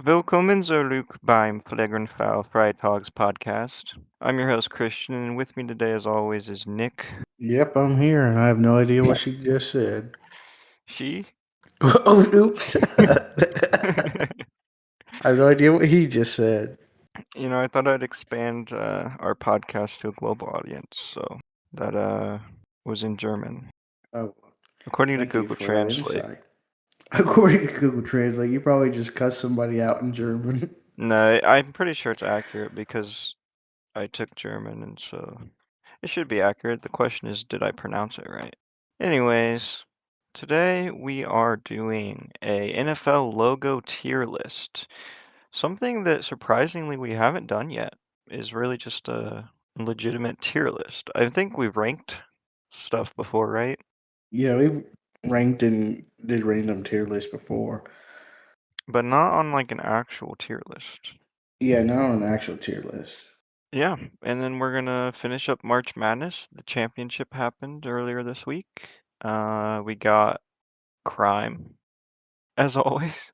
Willkommen zurück beim Flagrant Fried Hogs podcast. I'm your host Christian, and with me today, as always, is Nick. Yep, I'm here, and I have no idea what she just said. She. Oh, oops. I have no idea what he just said. I thought I'd expand our podcast to a global audience, so that was in German, Oh, according to thank you Google for that Translate. insight. According to Google Translate, you probably just cussed somebody out in German. No, I'm pretty sure it's accurate because I took German, and so it should be accurate. The question is, did I pronounce it right? Anyways, today we are doing a NFL logo tier list. Something that surprisingly we haven't done yet is really just a legitimate tier list. I think we've ranked stuff before, right? Yeah, we've ranked and did random tier lists before. But not on like an actual tier list. Yeah, not on an actual tier list. Yeah, and then we're gonna finish up March Madness. The championship happened earlier this week. We got crime, as always,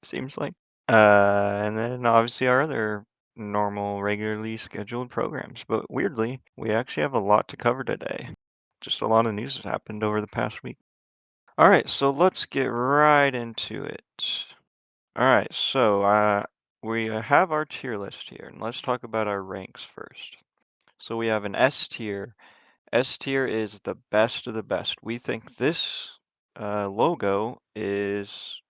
seems like. And then obviously our other normal, regularly scheduled programs. But weirdly, we actually have a lot to cover today. Just a lot of news has happened over the past week. All right, so let's get right into it. All right, so we have our tier list here, and let's talk about our ranks first. So we have an S tier. S tier is the best of the best. We think this logo is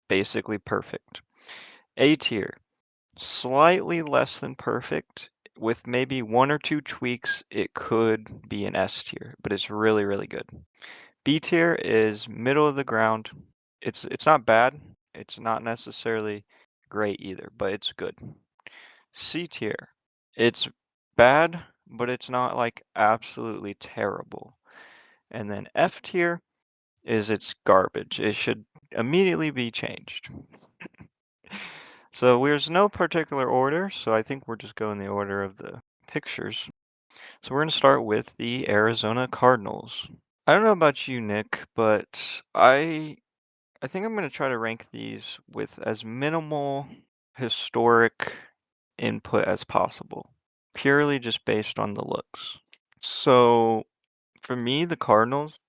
basically perfect. A tier. Slightly less than perfect. With maybe one or two tweaks, it could be an S tier, but it's really, really good. B tier is middle of the ground. It's not bad. It's not necessarily great either, but it's good. C tier. It's bad, but it's not like absolutely terrible. And then F tier is it's garbage. It should immediately be changed. So there's no particular order, so I think we're just going the order of the pictures. So we're going to start with the Arizona Cardinals. I don't know about you, Nick, but I think I'm going to try to rank these with as minimal historic input as possible, purely just based on the looks. So for me, the Cardinals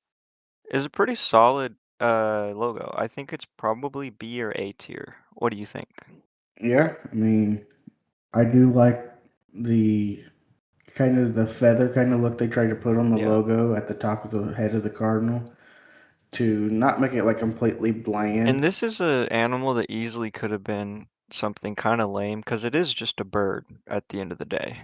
is a pretty solid logo. I think it's probably B or A tier. What do you think? Yeah, I mean, I do like the kind of the feather kind of look they tried to put on the Yeah. logo at the top of the head of the cardinal to not make it like completely And bland. this is a animal that easily could have been something kind of lame because it is just a bird at the end of the day.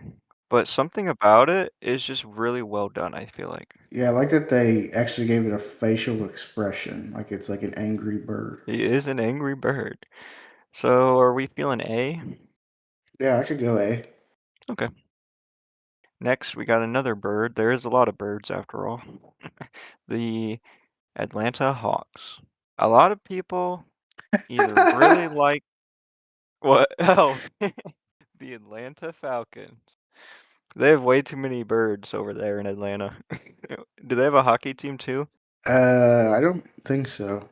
But something about it is just really well done, I feel like. Yeah, I like that they actually gave it a facial expression, like it's like an angry bird. He is an angry bird. So are we feeling A? Yeah, I could go A. Okay. Next, we got another bird. There is a lot of birds after all. The Atlanta Hawks. A lot of people either really like what? Oh, the Atlanta Falcons. They have way too many birds over there in Atlanta. Do they have a hockey team too? I don't think so.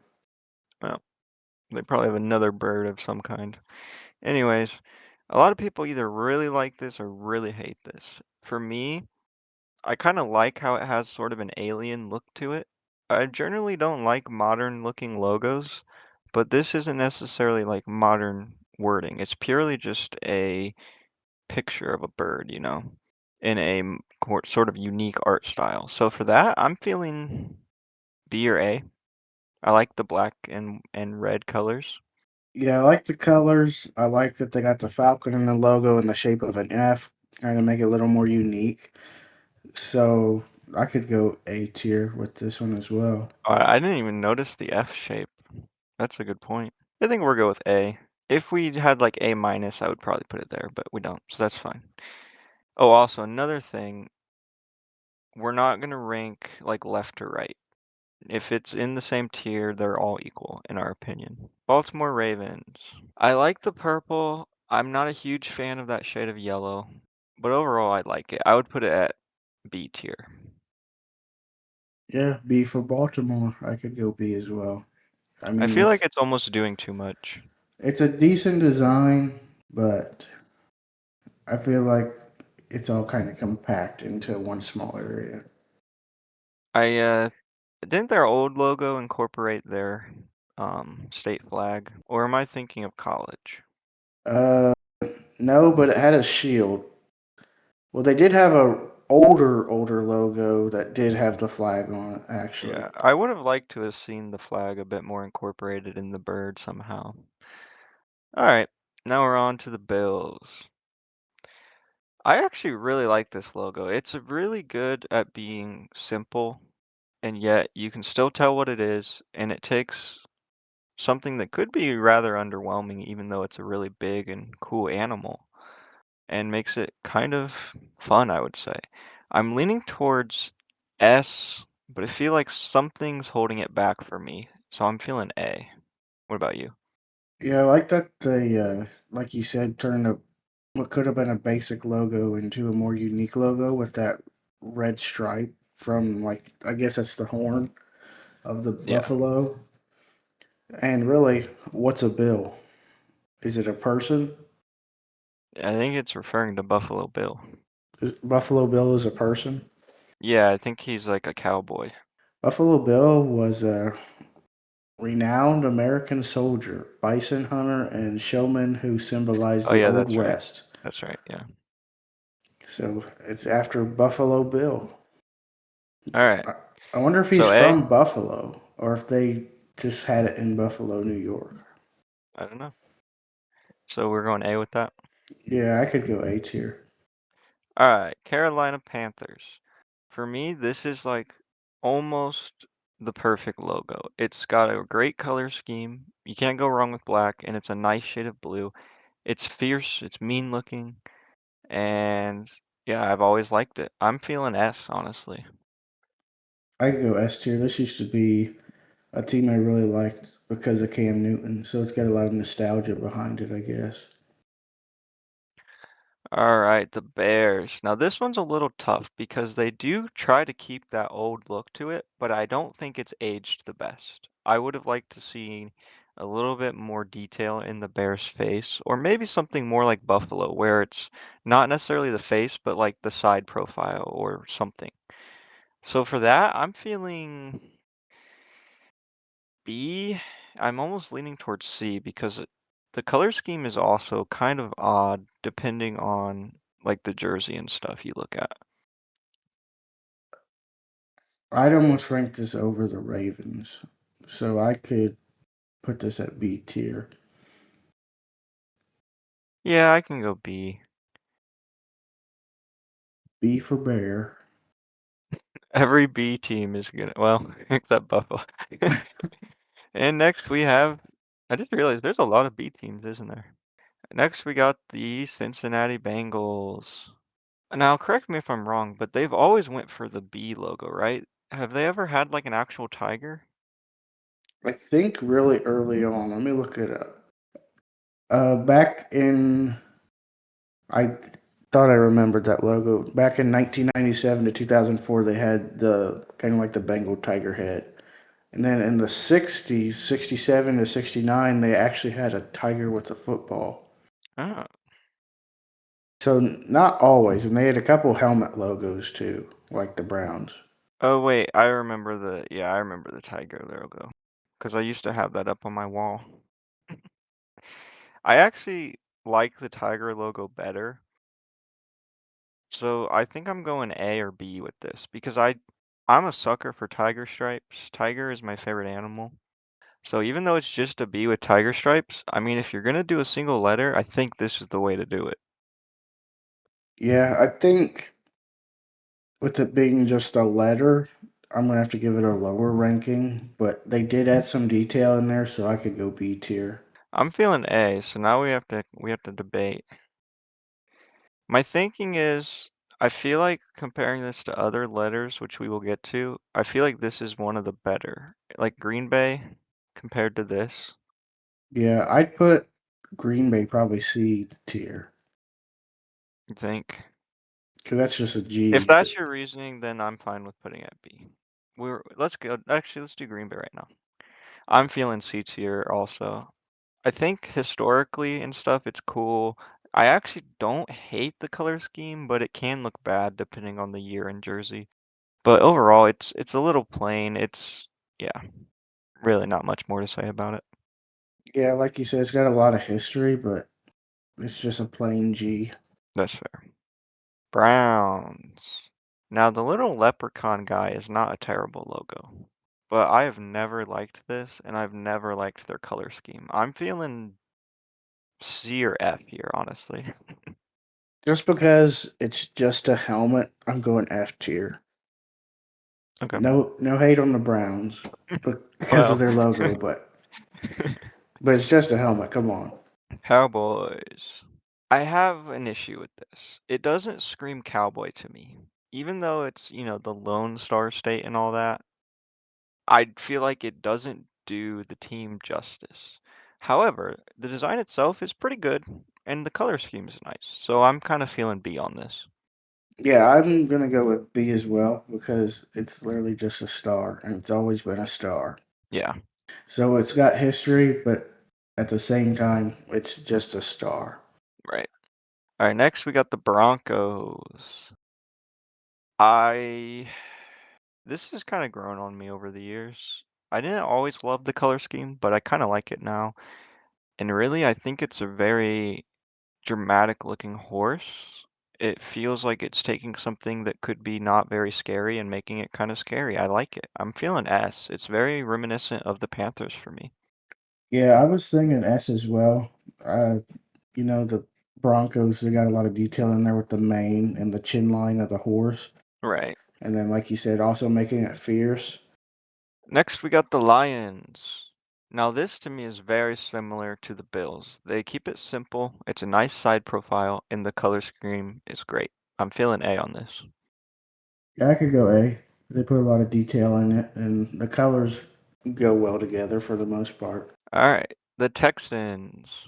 Well, they probably have another bird of some kind. Anyways, a lot of people either really like this or really hate this. For me, I kind of like how it has sort of an alien look to it. I generally don't like modern looking logos, but this isn't necessarily like modern wording. It's purely just a picture of a bird, in a sort of unique art style. So for that, I'm feeling B or A. I like the black and red colors. Yeah, I like the colors. I like that they got the falcon in the logo in the shape of an F, trying to make it a little more unique. So I could go A tier with this one as well. I didn't even notice the F shape. That's a good point. I think we'll go with A. If we had like A minus, I would probably put it there, but we don't, so that's fine. Oh, also another thing, we're not gonna rank like left to right. If it's in the same tier, they're all equal, in our opinion. Baltimore Ravens. I like the purple. I'm not a huge fan of that shade of yellow, but overall I like it. I would put it at B tier. Yeah, B for Baltimore. I could go B as well. I I mean, feel like it's it's almost doing too much. It's a decent design, but I feel like it's all kind of compact into one small area. I didn't their old logo incorporate their state flag, or am I thinking of college? Uh, no, but it had a shield. Well, they did have a older logo that did have the flag on it, actually. Yeah, I would have liked to have seen the flag a bit more incorporated in the bird somehow. All right, now we're on to the Bills. I actually really like this logo. It's really good at being simple, and yet you can still tell what it is, and it takes something that could be rather underwhelming, even though it's a really big and cool animal, and makes it kind of fun, I would say. I'm leaning towards S, but I feel like something's holding it back for me, so I'm feeling A. What about you? Yeah, I like that they, like you said, turned what could have been a basic logo into a more unique logo with that red stripe from, like, I guess that's the horn of the Yeah, buffalo. And really, what's a bill? Is it a person? I think it's referring to Buffalo Bill. Buffalo Bill is a person. Yeah, I think he's like a cowboy. Buffalo Bill was a renowned American soldier, bison hunter, and showman who symbolized Oh the yeah, Old that's right. West. That's right. Yeah. So it's after Buffalo Bill. All right. I, I wonder if he's So A? from Buffalo or if they just had it in Buffalo, New York. I don't know. So we're going A with that. Yeah, I could go A tier. All right, Carolina Panthers. For me, this is like almost the perfect logo. It's got a great color scheme. You can't go wrong with black, and it's a nice shade of blue. It's fierce, it's mean looking, and yeah, I've always liked it. I'm feeling S, honestly. I could go S tier. This used to be a team I really liked because of Cam Newton, so it's got a lot of nostalgia behind it, I guess. All right, the Bears. Now this one's a little tough because they do try to keep that old look to it, but I don't think it's aged the best. I would have liked to see a little bit more detail in the Bears' face, or maybe something more like Buffalo, where it's not necessarily the face, but like the side profile or something. So for that, I'm feeling B. I'm almost leaning towards C because the color scheme is also kind of odd depending on like the jersey and stuff you look at. I'd almost rank this over the Ravens, so I could put this at B tier. Yeah, I can go B. B for Bear. Every B team is gonna, well, except Buffalo. And next we have, I just realized there's a lot of B teams, isn't there? Next we got the Cincinnati Bengals. Now, correct me if I'm wrong, but they've always went for the B logo, right? Have they ever had like an actual tiger? I think really early on. Let me look it up. Back in, I thought I remembered that logo. Back in 1997 to 2004, they had the kind of like the Bengal tiger head. And then in the 60s, 67 to 69, they actually had a tiger with a football. Oh. So not always, and they had a couple helmet logos too, like the Browns. Oh wait, I remember the tiger logo. Because I used to have that up on my wall. I actually like the tiger logo better. So I think I'm going A or B with this because I'm a sucker for tiger stripes. Tiger is my favorite animal. So even though it's just a B with tiger stripes, I mean if you're gonna do a single letter, I think this is the way to do it. Yeah, I think with it being just a letter, I'm gonna have to give it a lower ranking, but they did add some detail in there, so I could go B tier. I'm feeling A, so now we have to debate. My thinking is, I feel like comparing this to other letters, which we will get to, I feel like this is one of the better. Like Green Bay compared to this, Yeah, I'd put Green Bay probably C tier you think? because that's just a If G. that's your reasoning, then I'm fine with putting it at B. Let's go, actually, let's do Green Bay right now. I'm feeling C tier also. I think historically and stuff, it's cool. I actually don't hate the color scheme, but it can look bad depending on the year and jersey. But overall, it's a little plain. It's yeah, really not much more to say about it. Yeah, like you said, it's got a lot of history, but it's just a plain G. That's fair. Browns. Now the little leprechaun guy is not a terrible logo, but I have never liked this, and I've never liked their color scheme. I'm feeling C or F here, honestly. Just because it's just a helmet, I'm going F tier. Okay. No hate on the Browns because of Well, their logo, but it's just a helmet. Come on. Cowboys. I have an issue with this. It doesn't scream cowboy to me. Even though it's, the Lone Star State and all that, I feel like it doesn't do the team justice. However, the design itself is pretty good, and the color scheme is nice. So I'm kind of feeling B on this. Yeah, I'm gonna go with B as well because it's literally just a star, and it's always been a star. Yeah, So it's got history, but at the same time, it's just a star. right. All right, next we got the Broncos. I This has kind of grown on me over the years. I didn't always love the color scheme, but I kind of like it now. And really, I think it's a very dramatic looking horse. It feels like it's taking something that could be not very scary and making it kind of scary. I like it. I'm feeling S. It's very reminiscent of the Panthers for me. Yeah, I was thinking S as well. Uh, the Broncos, they got a lot of detail in there with the mane and the chin line of the horse. Right. And then, like you said, also making it fierce. Next, we got the Lions. Now, this to me is very similar to the Bills. They keep it simple. It's a nice side profile, and the color scheme is great. I'm feeling A on this. Yeah, I could go A. They put a lot of detail in it, and the colors go well together for the most part. All right, the Texans.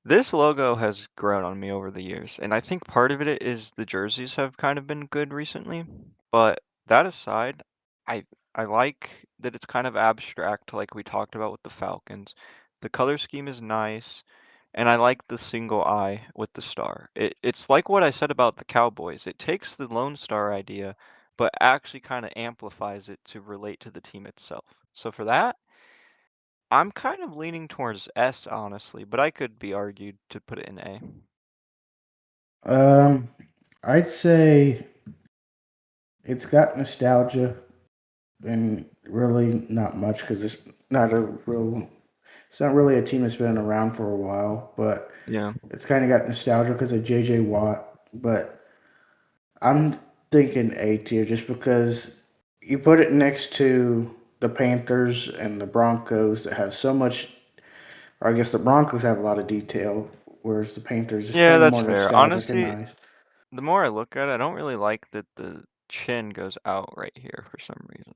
This logo has grown on me over the years, and I think part of it is the jerseys have kind of been good recently. But that aside, I I like that it's kind of abstract, like we talked about with the Falcons. The color scheme is nice, and I like the single eye with the star. It's like what I said about the Cowboys. It takes the Lone Star idea, but actually kind of amplifies it to relate to the team itself. So for that, I'm kind of leaning towards S, honestly, but I could be argued to put it in A. Um, I'd say it's got nostalgia and really not much because not a real. It's not really a team that's been around for a while, but Yeah. it's kind of got nostalgia because of J.J. Watt. But I'm thinking A tier just because you put it next to the Panthers and the Broncos that have so much, or I guess the Broncos have a lot of detail, whereas the Panthers is Yeah, kind of that's more fair. nostalgic and Honestly, nice. the more I look at it, I don't really like that the chin goes out right here for some reason.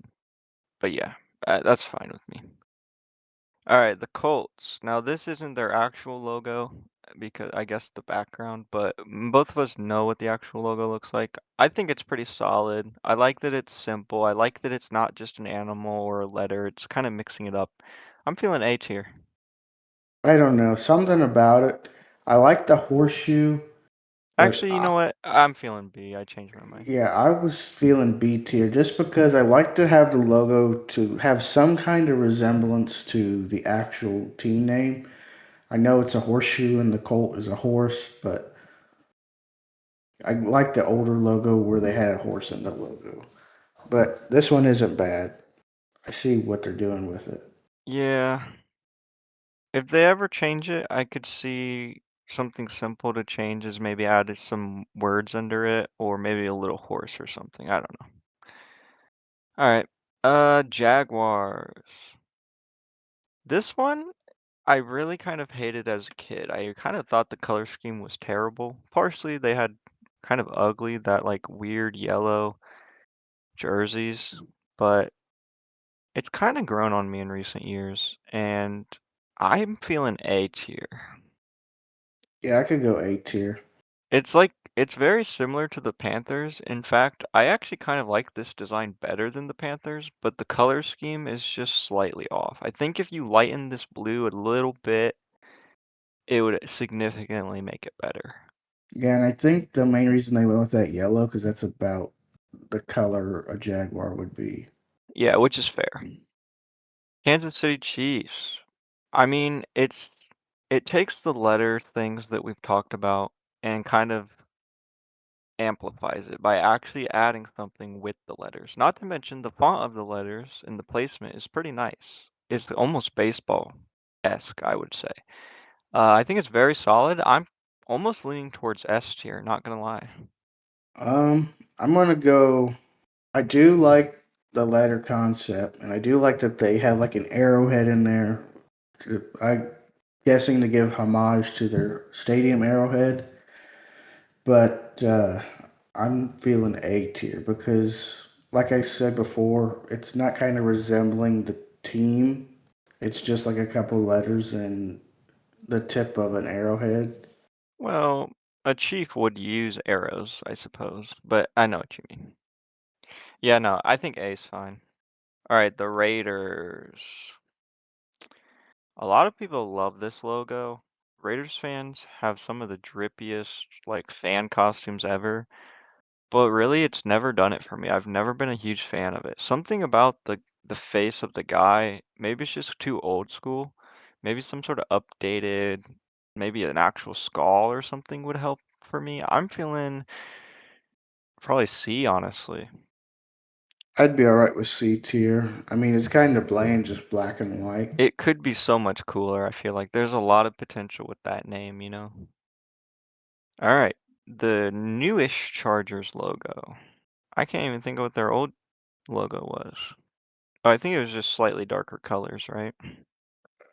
But yeah, that's fine with me. All right, the Colts. Now, this isn't their actual logo because I guess the background, but both of us know what the actual logo looks like. I think it's pretty solid. I like that it's simple. I like that it's not just an animal or a letter. It's kind of mixing it up. I'm feeling A tier. I don't know, something about it. I like the horseshoe, but Actually, you know what? I'm feeling B. I changed my mind. yeah, I was feeling B tier just because I like to have the logo to have some kind of resemblance to the actual team name. I know it's a horseshoe and the Colt is a horse, but I like the older logo where they had a horse in the logo. But this one isn't bad. I see what they're doing with it. Yeah. If they ever change it, I could see something simple to change is maybe added some words under it or maybe a little horse or something. I don't know. All right. Jaguars. This one I really kind of hated as a kid. I kind of thought the color scheme was terrible. Partially they had kind of ugly, that like weird yellow jerseys, but it's kind of grown on me in recent years, and I'm feeling A tier. Yeah, I could go A tier. It's like It's very similar to the Panthers. In fact, I actually kind of like this design better than the Panthers, but the color scheme is just slightly off. I think if you lighten this blue a little bit, it would significantly make it better. Yeah, and I think the main reason they went with that yellow because that's about the color a Jaguar would be. Yeah, which is fair. Kansas City Chiefs. I mean, it takes the letter things that we've talked about and kind of amplifies it by actually adding something with the letters. Not to mention the font of the letters and the placement is pretty nice. It's almost baseball-esque, I would say. I think it's very solid. I'm almost leaning towards S tier, not gonna lie. I'm gonna go. I do like the letter concept, and I do like that they have like an arrowhead in there. I guessing to give homage to their stadium arrowhead, but I'm feeling A tier because, like I said before, it's not kind of resembling the team. It's just like a couple letters and the tip of an arrowhead. Well, a chief would use arrows, I suppose, but I know what you mean. Yeah, no, I think A is fine. All right, the Raiders. A lot of people love this logo. Raiders fans have some of the drippiest like fan costumes ever, but really it's never done it for me. I've never been a huge fan of it. Something about the face of the guy, maybe it's just too old school. Maybe some sort of updated, maybe an actual skull or something would help for me. I'm feeling probably C, honestly. I'd be all right with C tier. I mean, it's kind of bland, just black and white. It could be so much cooler, I feel like. There's a lot of potential with that name, you know? All right, the newish Chargers logo. I can't even think of what their old logo was. Oh, I think it was just slightly darker colors, right?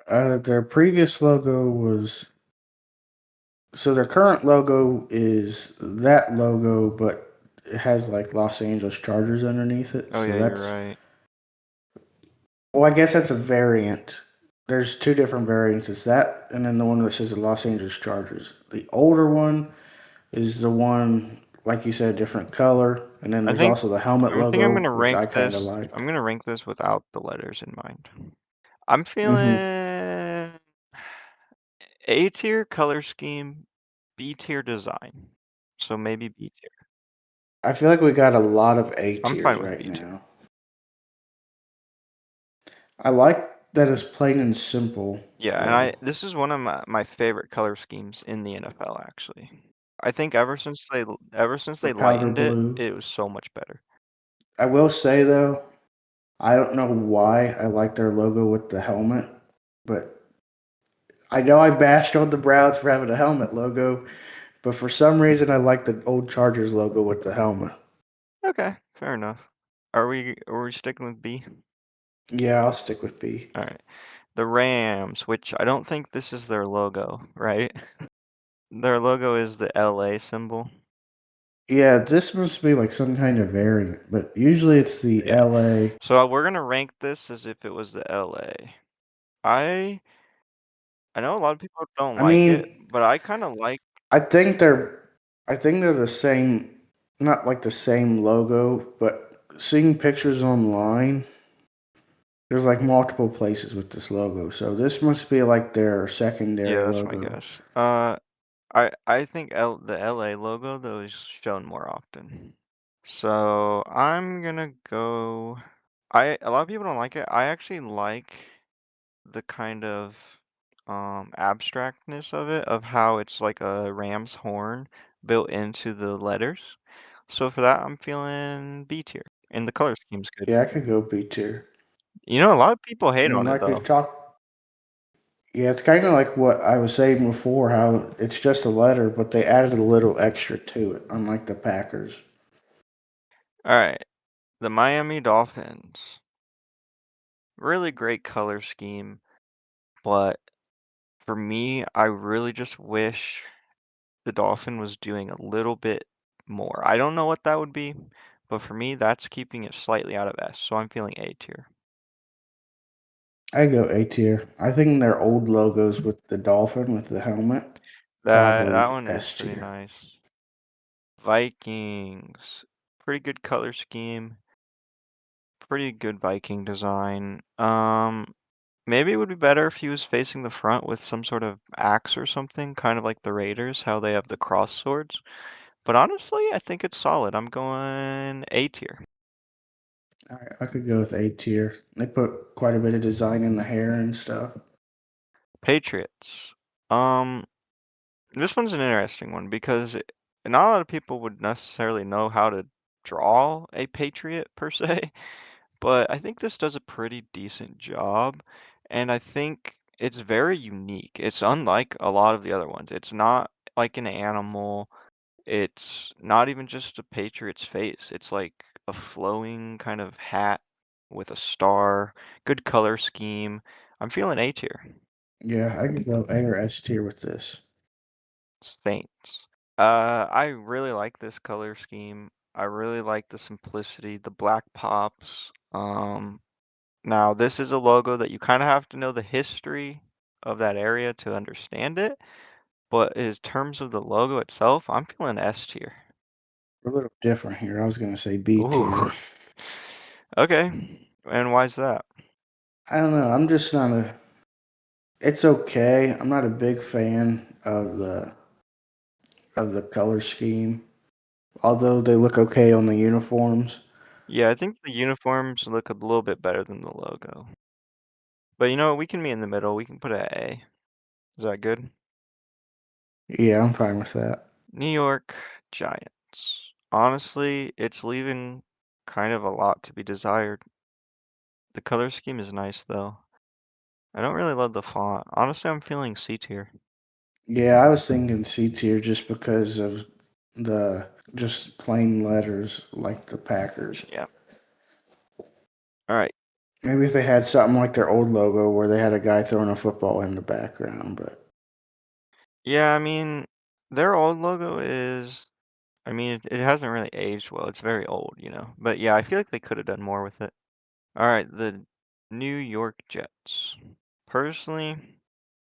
Their previous logo was so their current logo is that logo, but it has like Los Angeles Chargers underneath it. Oh So yeah, you're that's right. well, I guess that's a variant. There's two different variants. It's that, and then the one that says the Los Angeles Chargers. The older one is the one, like you said, different color, and then I there's think also the helmet I think I'm logo, gonna which rank I kind of this. liked. I'm gonna rank this without the letters in mind. I'm Hmm. feeling A tier color scheme, B tier design. So maybe B tier. I feel like we got a lot of A I'm tiers fine with right B tier. now. I like that it's plain and simple, Yeah, and though. I this is one of my favorite color schemes in the NFL actually. I think ever since The they powder lightened it, blue. it was so much better. I will say though, I don't know why I like their logo with the helmet, but I know I bashed on the Browns for having a helmet logo, but for some reason I like the old Chargers logo with the helmet. Okay, fair enough. Are we sticking with B? Yeah, I'll stick with B. All right. The Rams, which I don't think this is their logo, right? Their logo is the LA symbol. Yeah, this must be like some kind of variant, but usually it's the Yeah. LA. So we're gonna rank this as if it was the LA. I I know a lot of people don't I like it, mean, but I kind of like. I think they're I think they're the same, not like the same logo, but seeing pictures online, there's like multiple places with this logo. So this must be like their Yeah, secondary that's my logo. guess. I think the LA logo though is shown more often. So I'm gonna go. A lot of people don't like it. I actually like the kind of abstractness of it, of how it's like a ram's horn built into the letters. So for that, I'm feeling B tier, and the color scheme's good. Yeah, I could go B tier. You know, a lot of people hate And on it like though. we've talked, yeah, it's kind of like what I was saying before, how it's just a letter, but they added a little extra to it, unlike the Packers. All right, the Miami Dolphins, really great color scheme, but for me, I really just wish the Dolphin was doing a little bit more. I don't know what that would be, but for me, that's keeping it slightly out of S, so I'm feeling A tier. I go A tier. I think their old logos with the dolphin with the helmet, That probably one is S pretty tier. nice. Vikings. Pretty good color scheme. Pretty good Viking design. Maybe it would be better if he was facing the front with some sort of axe or something, kind of like the Raiders, how they have the cross swords. But honestly, I think it's solid. I'm going A tier. I could go with A tier. They put quite a bit of design in the hair and stuff. Patriots. Um, this one's an interesting one because not a lot of people would necessarily know how to draw a Patriot per se, but I think this does a pretty decent job, and I think it's very unique. It's unlike a lot of the other ones. It's not like an animal. It's not even just a patriot's face. It's like a flowing kind of hat with a star, good color scheme. I'm feeling A tier. Yeah, I could go A or S tier with this. Saints. I really like this color scheme. I really like the simplicity, the black pops. Now this is a logo that you kind of have to know the history of that area to understand it, but in terms of the logo itself, I'm feeling S tier. We're a little different here. I was gonna say B tier. Ooh. Okay. And why's that? I don't know. I'm just not a. It's okay. I'm not a big fan of the color scheme, although they look okay on the uniforms. Yeah, I think the uniforms look a little bit better than the logo. But you know what? We can meet in the middle. We can put it at A. Is that good? Yeah, I'm fine with that. New York Giants. Honestly, it's leaving kind of a lot to be desired. The color scheme is nice though. I don't really love the font. Honestly, I'm feeling C tier. Yeah, I was thinking C tier just because of the just plain letters like the Packers. Yeah. All right. Maybe if they had something like their old logo where they had a guy throwing a football in the background, but Yeah, I mean, their old logo is, I mean, it hasn't really aged well. It's very old, you know. But yeah, I feel like they could have done more with it. All right, the New York Jets. Personally,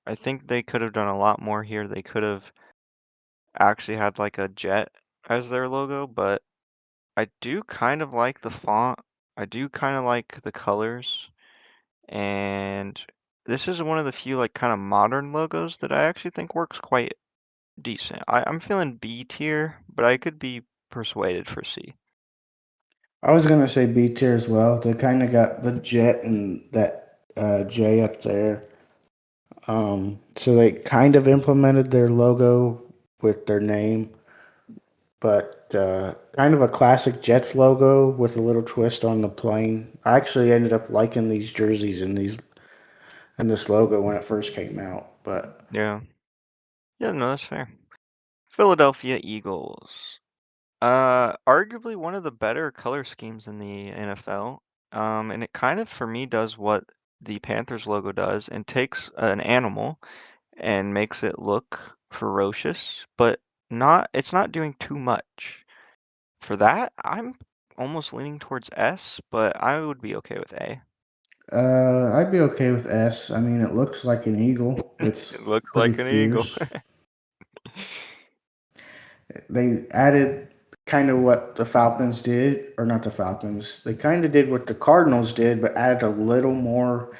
I think they could have done a lot more here. They could have actually had like a jet as their logo, but I do kind of like the font. I do kind of like the colors, and this is one of the few like kind of modern logos that I actually think works quite decent. I'm feeling B tier, but I could be persuaded for C. I was gonna say B tier as well. They kind of got the jet and that J up there. So they kind of implemented their logo with their name, but kind of a classic Jets logo with a little twist on the plane. I actually ended up liking these jerseys and this logo when it first came out. But Yeah. Yeah, no, that's fair. Philadelphia Eagles. Arguably one of the better color schemes in the NFL. And it kind of, for me, does what the Panthers logo does and takes an animal and makes it look ferocious, but it's not doing too much. For that, I'm almost leaning towards S, but I would be okay with A. I'd be okay with S. I mean, it looks like an eagle. It's It looks pretty like an eagle. fierce. They added kind of what the Falcons did, or not the Falcons. They kind of did what the Cardinals did, but added a little more,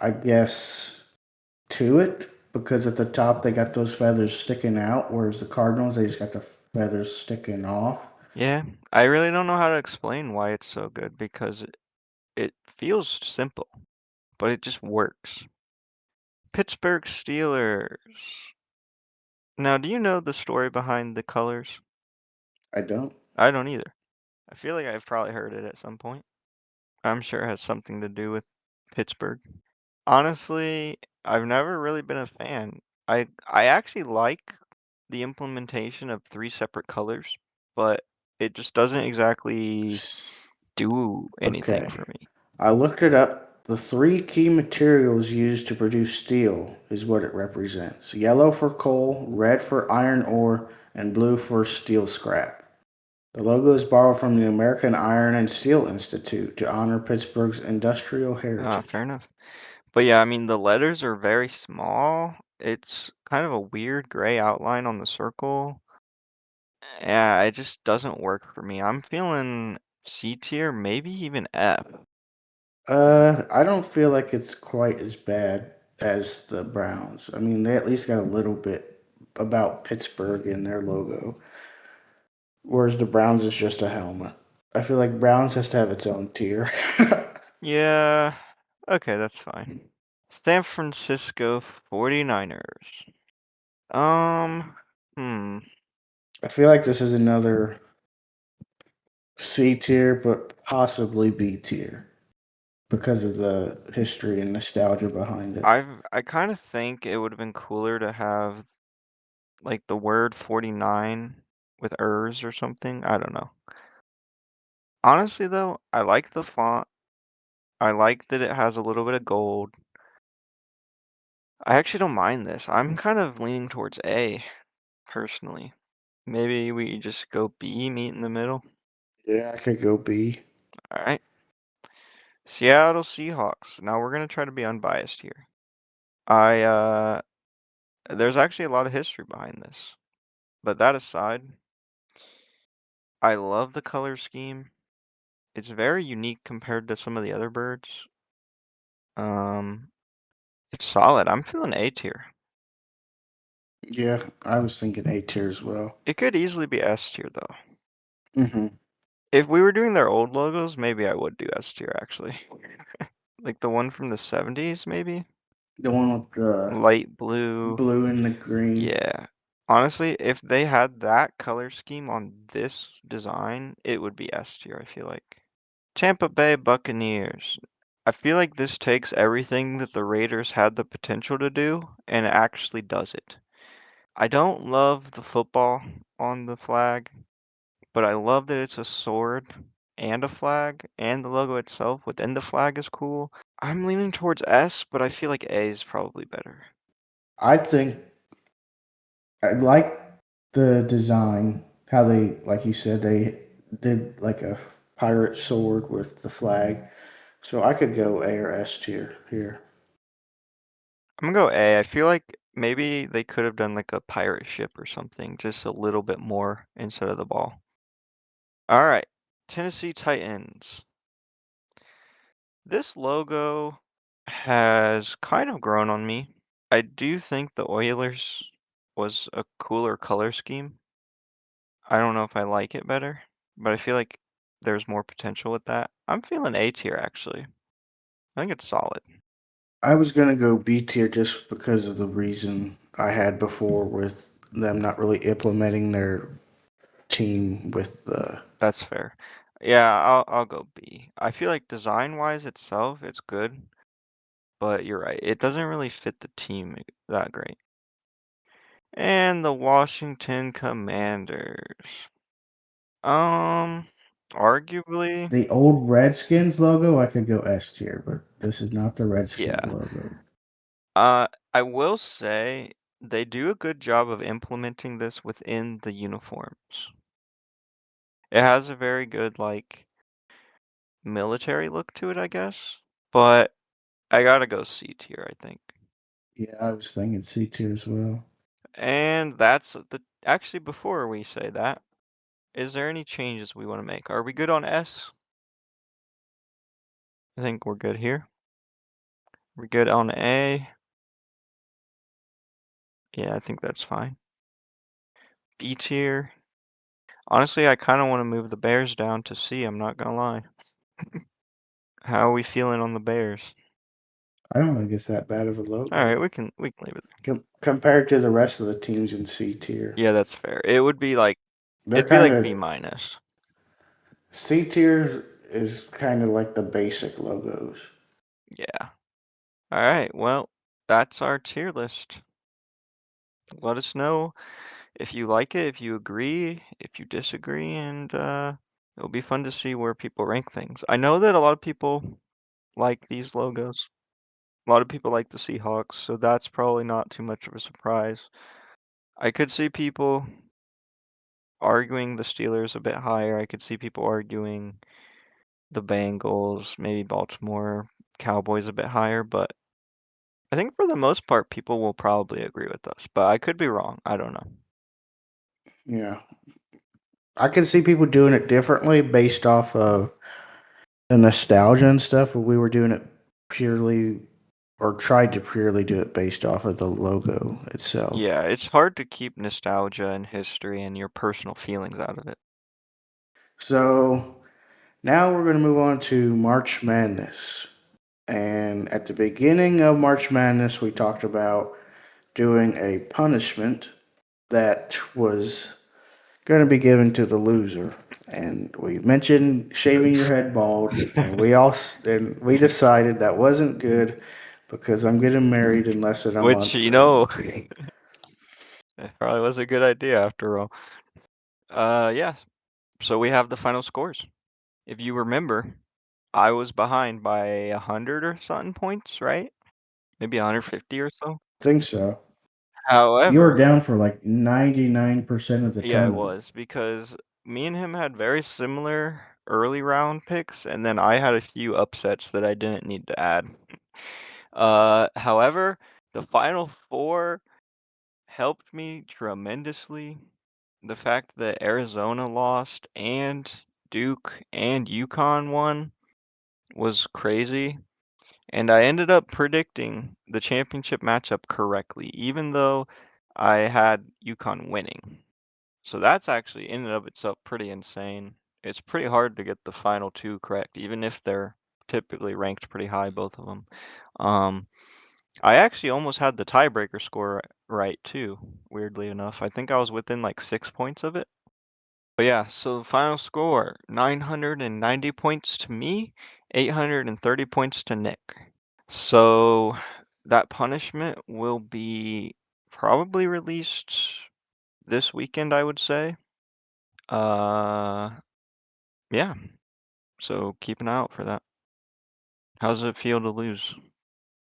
I guess, to it because at the top they got those feathers sticking out, whereas the Cardinals they just got the feathers sticking off. Yeah, I really don't know how to explain why it's so good because it feels simple, but it just works. Pittsburgh Steelers. Now, do you know the story behind the colors? I don't. I don't either. I feel like I've probably heard it at some point. I'm sure it has something to do with Pittsburgh. Honestly, I've never really been a fan. I actually like the implementation of three separate colors, but it just doesn't exactly do anything Okay, for me. I looked it up. The three key materials used to produce steel is what it represents: yellow for coal, red for iron ore, and blue for steel scrap. The logo is borrowed from the American Iron and Steel Institute to honor Pittsburgh's industrial Ah, fair heritage. enough. But yeah, I mean the letters are very small. It's kind of a weird gray outline on the circle. Yeah, it just doesn't work for me. I'm feeling C tier, maybe even F. I don't feel like it's quite as bad as the Browns. I mean, they at least got a little bit about Pittsburgh in their logo, whereas the Browns is just a helmet. I feel like Browns has to have its own tier. Yeah, okay, that's fine. San Francisco 49ers. Um, hmm. I feel like this is another C tier, but possibly B tier because of the history and nostalgia behind it. I kind of think it would have been cooler to have like the word 49 with ers or something. I don't know. Honestly though, I like the font. I like that it has a little bit of gold. I actually don't mind this. I'm kind of leaning towards A personally. Maybe we just go B, meet in the middle. Yeah, I could go B. All right. Seattle Seahawks. Now we're gonna try to be unbiased here. I there's actually a lot of history behind this. But that aside, I love the color scheme. It's very unique compared to some of the other birds. Um, it's solid. I'm feeling A tier. Yeah, I was thinking A tier as well. It could easily be S tier though. Hmm. If we were doing their old logos, maybe I would do S tier actually. Like the one from the 70s, maybe? The one with the Light blue. blue and the green. Yeah. Honestly, if they had that color scheme on this design, it would be S tier, I feel like. Tampa Bay Buccaneers. I feel like this takes everything that the Raiders had the potential to do and actually does it. I don't love the football on the flag, but I love that it's a sword and a flag, and the logo itself within the flag is cool. I'm leaning towards S, but I feel like A is probably better. I think I like the design, how they, like you said, they did like a pirate sword with the flag. So I could go A or S tier here. I'm gonna go A. I feel like maybe they could have done like a pirate ship or something, just a little bit more instead of the ball. All right, Tennessee Titans. This logo has kind of grown on me. I do think the Oilers was a cooler color scheme. I don't know if I like it better, but I feel like there's more potential with that. I'm feeling A tier actually. I think it's solid. I was gonna go B tier just because of the reason I had before with them not really implementing their team with the. That's fair. Yeah, I'll go B. I feel like design-wise itself, it's good, but you're right. It doesn't really fit the team that great. And the Washington Commanders. Um, arguably, The old Redskins logo, I could go S tier, but this is not the Redskins yeah. logo. I will say they do a good job of implementing this within the uniforms. It has a very good, like, military look to it, I guess. But I gotta go C tier, I think. Yeah, I was thinking C tier as well. And that's the actually before we say that, is there any changes we want to make? Are we good on S? I think we're good here. We're good on A. Yeah, I think that's fine. B tier. Honestly, I kind of want to move the Bears down to C, I'm not gonna lie. How are we feeling on the Bears? I don't think it's that bad of a All right, logo we can leave it. compared to the rest of the teams in C tier. Yeah, that's fair. It would be like They're it'd be kind like B of minus. C tier is kind of like the basic logos. Yeah. All right, well, that's our tier list. Let us know if you like it, if you agree, if you disagree, and it'll be fun to see where people rank things. I know that a lot of people like these logos. A lot of people like the Seahawks, so that's probably not too much of a surprise. I could see people arguing the Steelers a bit higher. I could see people arguing the Bengals, maybe Baltimore, Cowboys a bit higher, but I think for the most part, people will probably agree with us. But I could be wrong. I don't know. Yeah. I can see people doing it differently based off of the nostalgia and stuff, but we were doing it purely or tried to purely do it based off of the logo itself. Yeah, it's hard to keep nostalgia and history and your personal feelings out of it. So now we're going to move on to March Madness. And at the beginning of March Madness, we talked about doing a punishment that was going to be given to the loser. And we mentioned shaving your head bald, and we decided that wasn't good because I'm getting married in less than a Which, month. And it probably was a good idea after all. Yeah, so we have the final scores. If you remember, I was behind by 100 or something points, right? Maybe 150 or so. I think so. You were However, down for like 99% of the yeah, it tournament. was because me and him had very similar early round picks, and then I had a few upsets that I didn't need to add. However, the final four helped me tremendously. The fact that Arizona lost and Duke and UConn won was crazy. And I ended up predicting the championship matchup correctly, even though I had UConn winning. So that's actually in and of itself pretty insane. It's pretty hard to get the final two correct, even if they're typically ranked pretty high, both of them. Um, I actually almost had the tiebreaker score right too, weirdly enough. I think I was within like 6 points of it. But yeah, so the final score, 990 points to me, 830 points to Nick. So that punishment will be probably released this weekend, I would say. Uh, yeah, so keep an eye out for that. How does it feel to lose?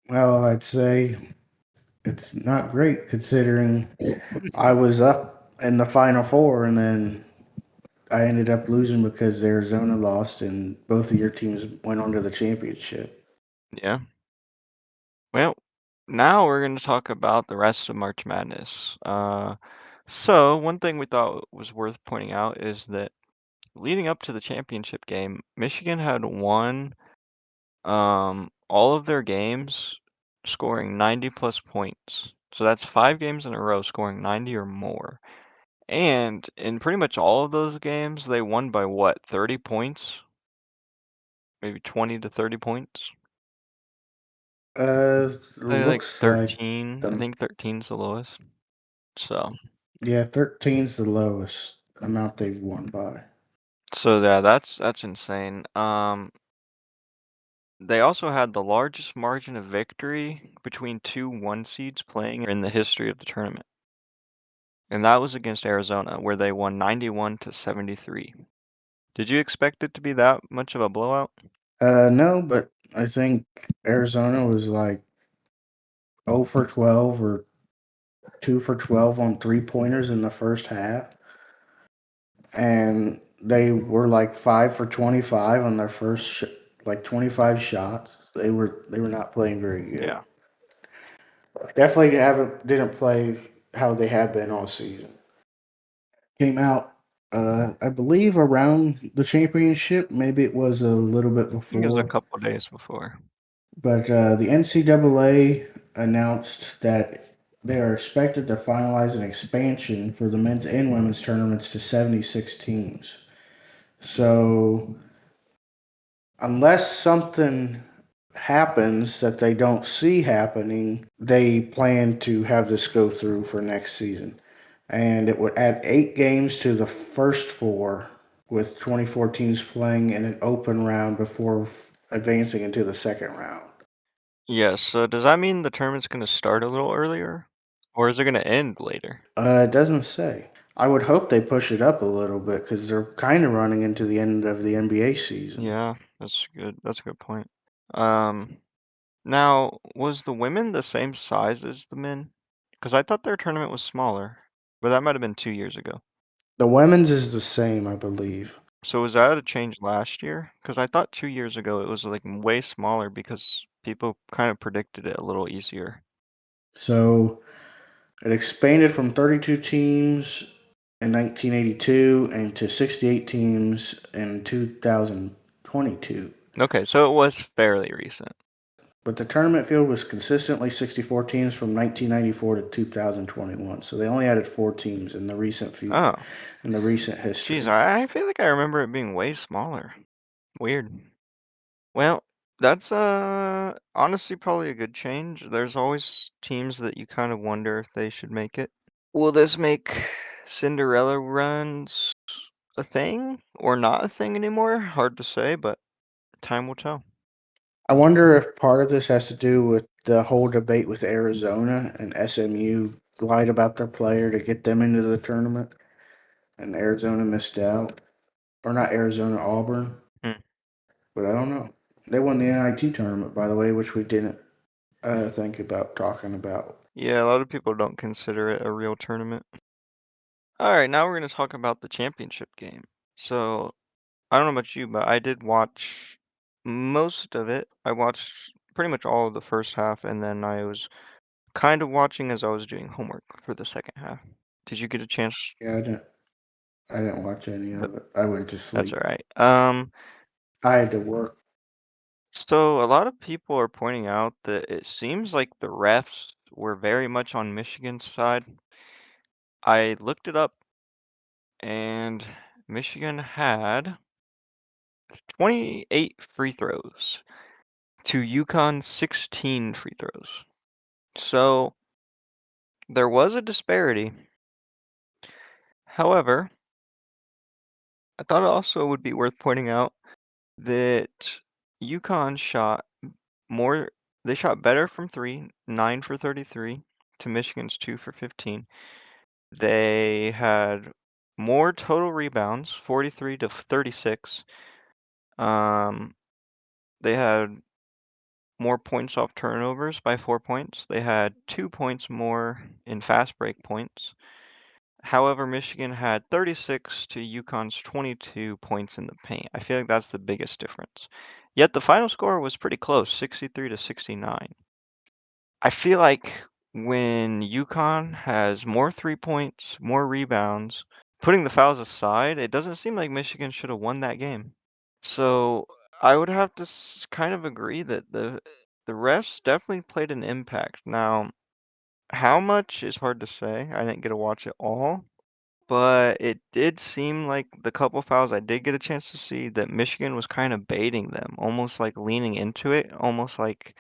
Well, I'd say it's not great considering I was up in the final four and then I ended up losing because Arizona lost and both of your teams went on to the championship. Yeah. Well, now we're going to talk about the rest of March Madness. So one thing we thought was worth pointing out is that leading up to the championship game, Michigan had won all of their games scoring 90 plus points. So that's 5 games in a row scoring 90 or more. And in pretty much all of those games, they won by what, 30 points? Maybe 20 to 30 points? Like Looks like 13. I the think 13's the lowest. So, yeah, 13's the lowest amount they've won by. so yeah, that's insane. They also had the largest margin of victory between two one seeds playing in the history of the tournament. And that was against Arizona, where they won 91 to 73. Did you expect it to be that much of a blowout? No, but I think Arizona was like 0 for 12 or 2 for 12 on three pointers in the first half. And they were like 5 for 25 on their like 25 shots. They were not playing very good. Yeah. Definitely haven't didn't play how they have been all season. Came out, I believe, around the championship. Maybe it was a little bit I think it was a before, couple days before. but the NCAA announced that they are expected to finalize an expansion for the men's and women's tournaments to 76 teams. So, unless something happens that they don't see happening, they plan to have this go through for next season. And it would add 8 games to the first four, with 24 teams playing in an open round before advancing into the second round. Yes, so does that mean the tournament's going to start a little earlier? Or is it going to end later? It doesn't say. I would hope they push it up a little bit because they're kind of running into the end of the NBA season. Yeah, that's good. That's a good point. Um, Now, was the women the same size as the men? Because I thought their tournament was smaller, but that might have been 2 years ago. The women's is the same, I believe. So was that a change last year? Because I thought 2 years ago it was like way smaller because people kind of predicted it a little easier. So it expanded from 32 teams in 1982 and to 68 teams in 2022. Okay, so it was fairly recent. But the tournament field was consistently 64 teams from 1994 to 2021. So they only added 4 teams Oh, in the recent geez, history. I feel like I remember it being way smaller. Weird. Well, that's honestly probably a good change. There's always teams that you kind of wonder if they should make it. Will this make Cinderella runs a thing or not a thing anymore? Hard to say, but time will tell. I wonder if part of this has to do with the whole debate with Arizona and SMU lied about their player to get them into the tournament, and Arizona missed out. Or not Arizona, Auburn. Hmm. But I don't know. They won the NIT tournament, by the way, which we didn't think about talking about. Yeah, a lot of people don't consider it a real tournament. All right, now we're going to talk about the championship game. So, I don't know about you, but I did watch most of it. I watched pretty much all of the first half, and then I was kind of watching as I was doing homework for the second half. Did you get a chance? Yeah, I didn't watch any That, of it. I went to that's sleep. all right. I had to work. So a lot of people are pointing out that it seems like the refs were very much on Michigan's side. I looked it up, and Michigan had 28 free throws to UConn's 16 free throws. So there was a disparity. However, I thought it also would be worth pointing out that UConn shot more, they shot better from three, 9 for 33 to Michigan's 2 for 15. They had more total rebounds, 43 to 36. Um, they had more points off turnovers by 4 points. They had 2 points more in fast break points. However, Michigan had 36 to UConn's 22 points in the paint. I feel like that's the biggest difference. Yet the final score was pretty close, 63 to 69. I feel like when UConn has more 3 points, more rebounds, putting the fouls aside, it doesn't seem like Michigan should have won that game. So I would have to kind of agree that the refs definitely played an impact. Now, how much is hard to say. I didn't get to watch it all, but it did seem like the couple fouls I did get a chance to see that Michigan was kind of baiting them, almost like leaning into it, almost like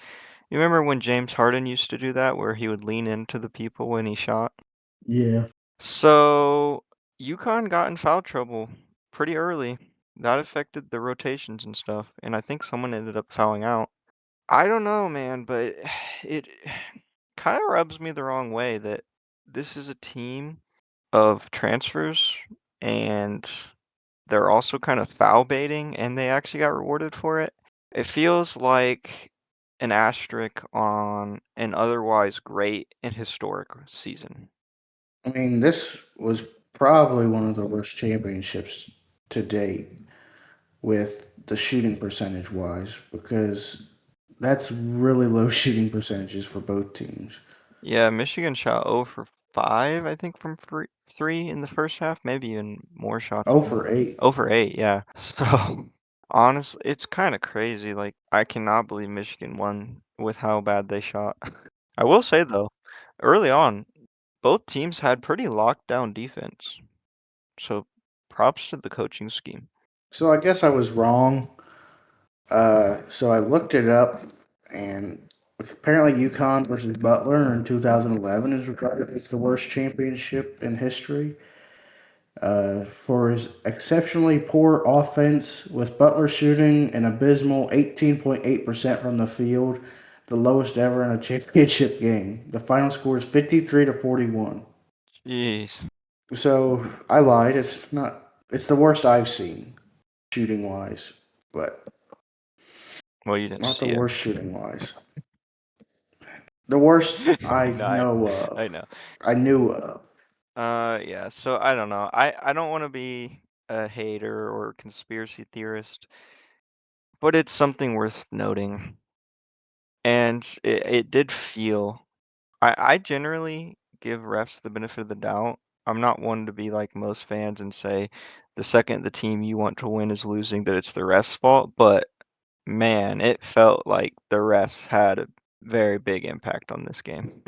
you remember when James Harden used to do that, where he would lean into the people when he shot? Yeah. So UConn got in foul trouble pretty early. That affected the rotations and stuff, and I think someone ended up fouling out. I don't know, man, but it kind of rubs me the wrong way that this is a team of transfers and they're also kind of foul baiting and they actually got rewarded for it. It feels like an asterisk on an otherwise great and historic season. I mean, this was probably one of the worst championships to date with the shooting percentage wise because that's really low shooting percentages for both teams. Yeah, Michigan shot 0 for 5, I think, from three in the first half, maybe even more shots Oh than that. for 8. 0 for 8, yeah. So, honestly, it's kind of crazy. Like, I cannot believe Michigan won with how bad they shot. I will say, though, early on, both teams had pretty locked down defense. So, props to the coaching scheme. So I guess I was wrong. So I looked it up, and apparently UConn versus Butler in 2011 is regarded as the worst championship in history. For his exceptionally poor offense, with Butler shooting an abysmal 18.8% from the field, the lowest ever in a championship game. The final score is 53 to 41. Jeez. So I lied. It's not. It's the worst I've seen shooting wise, but Well, you didn't not the see it. worst shooting wise. The worst I No, know I of. know. I knew of. Yeah, so I don't know. I don't want to be a hater or conspiracy theorist, but it's something worth noting. And it did feel I generally give refs the benefit of the doubt. I'm not one to be like most fans and say the second the team you want to win is losing that it's the refs' fault, but man, it felt like the refs had a very big impact on this game.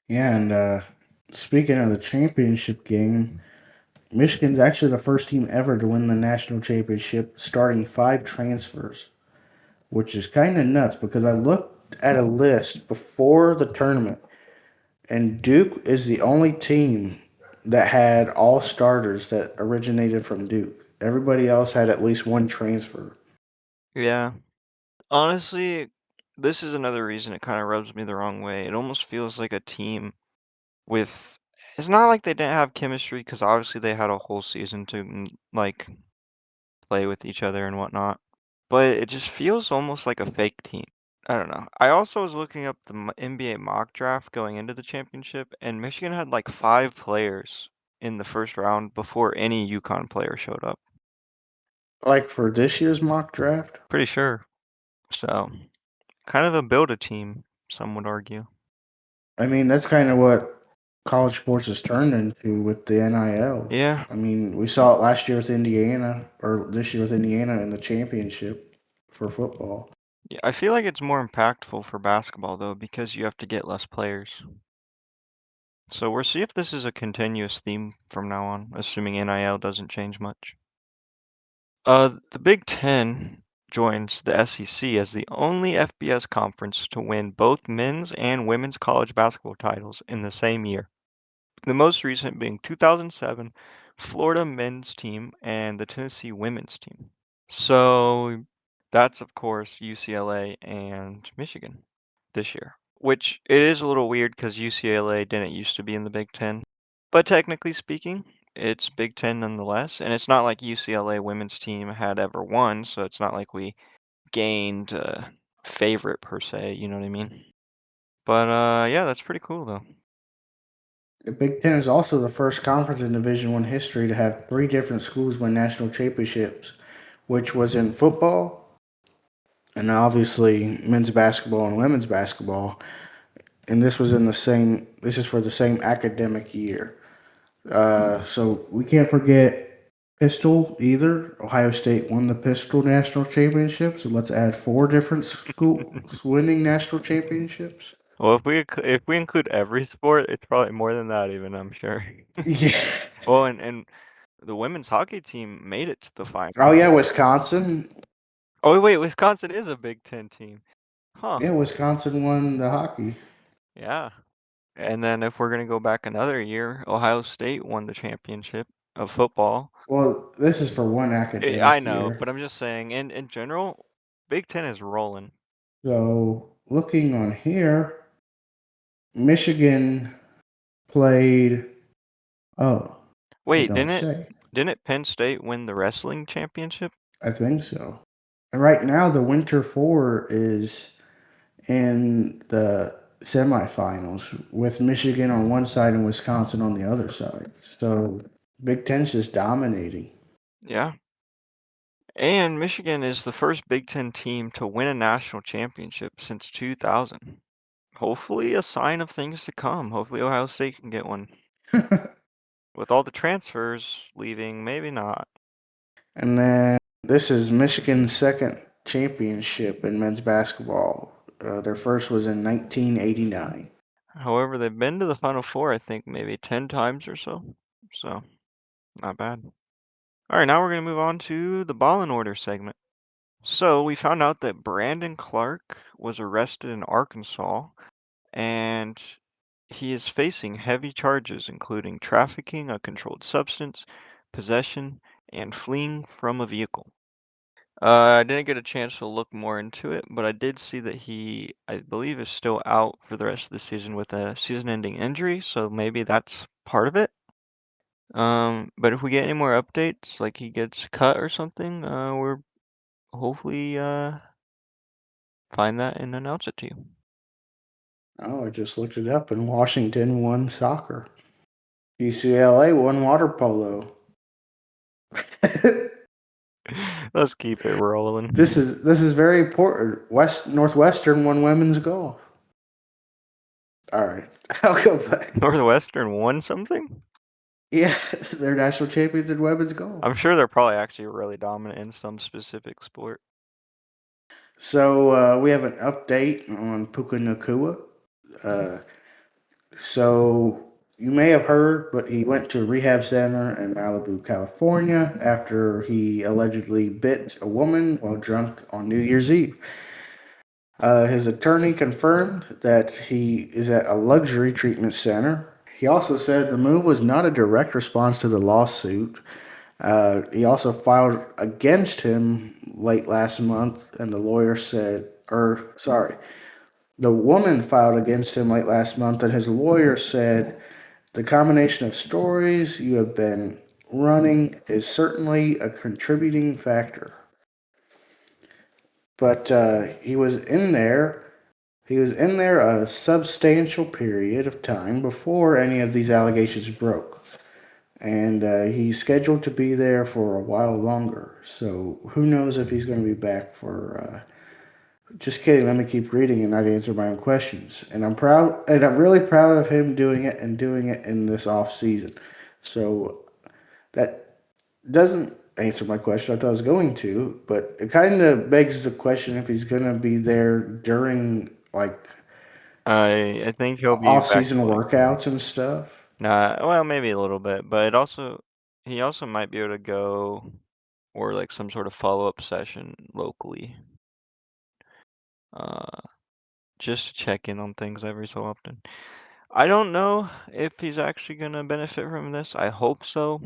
Yeah, and speaking of the championship game, Michigan's actually the first team ever to win the national championship, starting 5 transfers, which is kind of nuts because I looked at a list before the tournament, and Duke is the only team that had all starters that originated from Duke. Everybody else had at least one transfer. Yeah. Honestly, this is another reason it kind of rubs me the wrong way. It almost feels like a team with it's not like they didn't have chemistry because obviously they had a whole season to like play with each other and whatnot, but it just feels almost like a fake team. I don't know. I also was looking up the NBA mock draft going into the championship, and Michigan had like 5 players in the first round before any UConn player showed up. Like for this year's mock draft, Pretty sure. So, kind of a build a team, some would argue. I mean, that's kind of what college sports has turned into with the NIL. Yeah, I mean, we saw it last year with Indiana, or this year with Indiana in the championship for football. yeah, I feel like it's more impactful for basketball though because you have to get less players. So we'll see if this is a continuous theme from now on, assuming NIL doesn't change much. The Big Ten joins the SEC as the only FBS conference to win both men's and women's college basketball titles in the same year. The most recent being 2007 Florida men's team and the Tennessee women's team. So that's of course UCLA and Michigan this year, which it is a little weird because UCLA didn't used to be in the Big Ten, but technically speaking, it's Big Ten nonetheless, and it's not like UCLA women's team had ever won, so it's not like we gained a favorite per se, you know what I mean? But yeah, that's pretty cool though. The Big Ten is also the first conference in Division One history to have 3 different schools win national championships, which was in football and obviously men's basketball and women's basketball. And this was in the same. This is for the same academic year. So we can't forget pistol either. Ohio State won the pistol national championship. So let's add 4 different schools winning national championships. Well, if we include every sport, it's probably more than that even, I'm sure. Yeah. Well, and the women's hockey team made it to the Oh finals. yeah, Wisconsin. Oh wait, Wisconsin is a Big Ten team. Huh. Yeah, Wisconsin won the hockey. Yeah. And then if we're gonna go back another year, Ohio State won the championship of football. Well, this is for one I academic know, year. but I'm just saying, in general, Big Ten is rolling. So looking on here, Michigan played. Oh, it Wait, don't say. didn't Penn State win the wrestling championship? I think so. And right now, the Winter Four is in the semifinals with Michigan on one side and Wisconsin on the other side. So Big Ten's just dominating. Yeah. And Michigan is the first Big Ten team to win a national championship since 2000. Hopefully a sign of things to come. Hopefully Ohio State can get one. With all the transfers leaving, maybe not. And then this is Michigan's second championship in men's basketball. Their first was in 1989. However, they've been to the Final Four, I think, maybe 10 times or so. So, not bad. All right, now we're going to move on to the ball in order segment. So, we found out that Brandon Clark was arrested in Arkansas, and he is facing heavy charges, including trafficking a controlled substance, possession, and fleeing from a vehicle. I didn't get a chance to look more into it, but I did see that he, I believe, is still out for the rest of the season with a season-ending injury, so maybe that's part of it. But if we get any more updates, like he gets cut or something, we're hopefully find that and announce it to you. Oh, I just looked it up, and Washington won soccer. UCLA won water polo. Let's keep it this rolling. is this is very important. West Northwestern won women's golf. All right, I'll go back. Northwestern won something? Yeah, they're national champions in women's I'm golf. sure they're probably actually really dominant in some specific sport. So we have an update on Puka Nakua. Uh, so you may have heard, but he went to a rehab center in Malibu, California, after he allegedly bit a woman while drunk on New Year's Eve. His attorney confirmed that he is at a luxury treatment center. He also said the move was not a direct response to the lawsuit. He also filed against him late last month, and the lawyer said, or sorry, the woman filed against him late last month, and his lawyer said the combination of stories you have been running is certainly a contributing factor. But he was in there. He was in there a substantial period of time before any of these allegations broke. And he's scheduled to be there for a while longer. So who knows if he's going to be back for. Just kidding. Let me keep reading and not answer my own questions. And I'm proud, and I'm really proud of him doing it and doing it in this off season. So that doesn't answer my question. I thought I was going to, but it kind of begs the question if he's going to be there during like I think he'll be off back to season play. workouts and stuff. Nah, well, maybe a little bit, but he also might be able to go or like some sort of follow-up session locally. Uh, just to check in on things every so often. I don't know if he's actually gonna benefit from this. I hope so.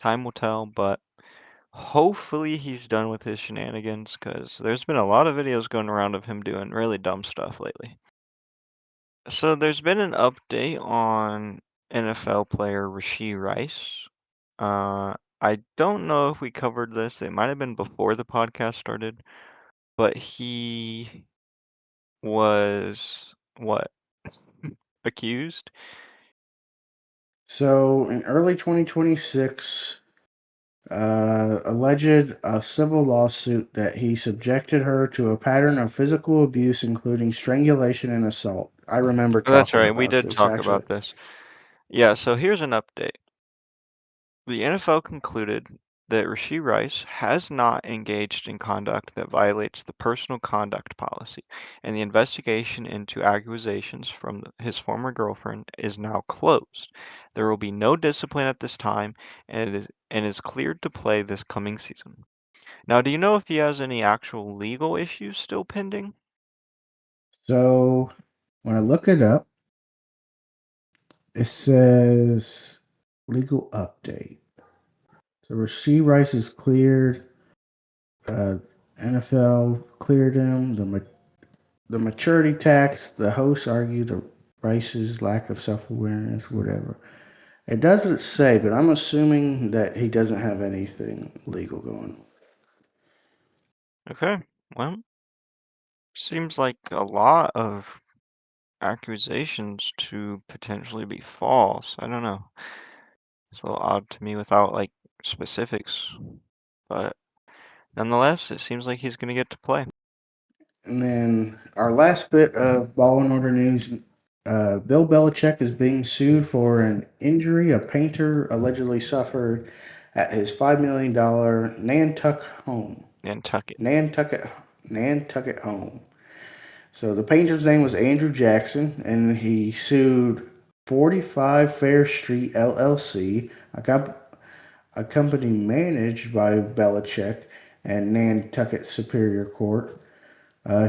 Time will tell, but hopefully he's done with his shenanigans because there's been a lot of videos going around of him doing really dumb stuff lately. So there's been an update on NFL player Rashee Rice. I don't know if we covered this. It might have been before the podcast started, but he was what? Accused? So in early 2026, alleged a civil lawsuit that he subjected her to a pattern of physical abuse, including strangulation and assault. I remember That's talking right. We about did this talk actually. about this. Yeah, so here's an update. The NFL concluded that Rashee Rice has not engaged in conduct that violates the personal conduct policy, and the investigation into accusations from his former girlfriend is now closed. There will be no discipline at this time, and is cleared to play this coming season. Now, do you know if he has any actual legal issues still pending? So when I look it up, it says legal update. So Rasheed Rice is cleared. Uh, NFL cleared him. The maturity tax. The hosts argue the Rice's lack of self awareness, whatever. It doesn't say, but I'm assuming that he doesn't have anything legal going on. Okay, well, seems like a lot of accusations to potentially be false. I don't know. It's a little odd to me without like specifics, but nonetheless, it seems like he's going to get to play. And then our last bit of ball and order news. Bill Belichick is being sued for an injury a painter allegedly suffered at his $5 million Nantucket home. Nantucket. Nantucket, Nantucket home. So the painter's name was Andrew Jackson, and he sued 45 Fair Street LLC, a company managed by Belichick and Nantucket Superior Court.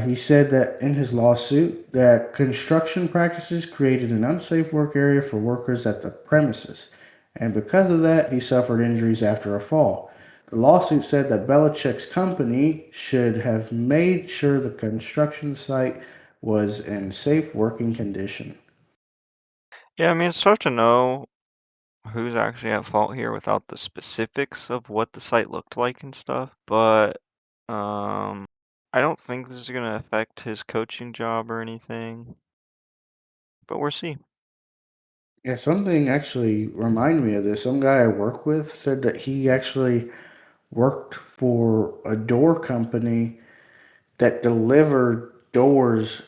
He said that in his lawsuit that construction practices created an unsafe work area for workers at the premises, and because of that, he suffered injuries after a fall. The lawsuit said that Belichick's company should have made sure the construction site was in safe working condition. Yeah, I mean, it's tough to know who's actually at fault here without the specifics of what the site looked like and stuff, but um, I don't think this is going to affect his coaching job or anything, but we'll see. Yeah, something actually reminded me of this. Some guy I work with said that he actually worked for a door company that delivered doors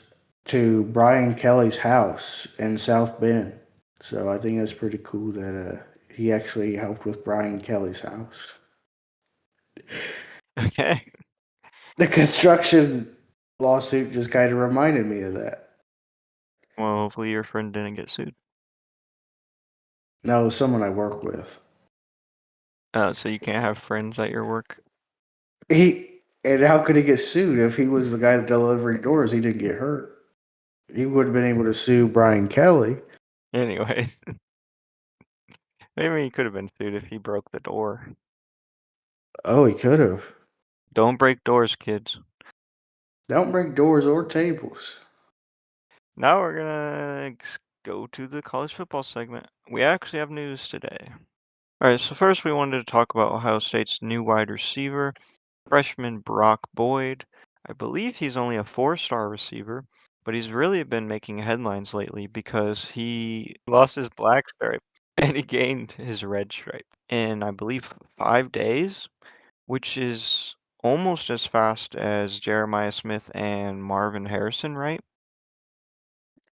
to Brian Kelly's house in South Bend. So I think that's pretty cool that he actually helped with Brian Kelly's house. Okay. The construction lawsuit just kind of reminded me of that. Well, hopefully your friend didn't get sued. No, someone I work with. So you can't have friends at your work. And how could he get sued if he was the guy delivering doors? He didn't get hurt. He would have been able to sue Brian Kelly. Anyways, maybe he could have been sued if he broke the door. Oh, he could have. Don't break doors, kids. Don't break doors or tables. Now we're gonna go to the college football segment. We actually have news today. All right, so first we wanted to talk about Ohio State's new wide receiver, freshman Brock Boyd. I believe he's only a four-star receiver, but he's really been making headlines lately because he lost his black stripe and he gained his red stripe in, I believe, 5 days, which is almost as fast as Jeremiah Smith and Marvin Harrison, right?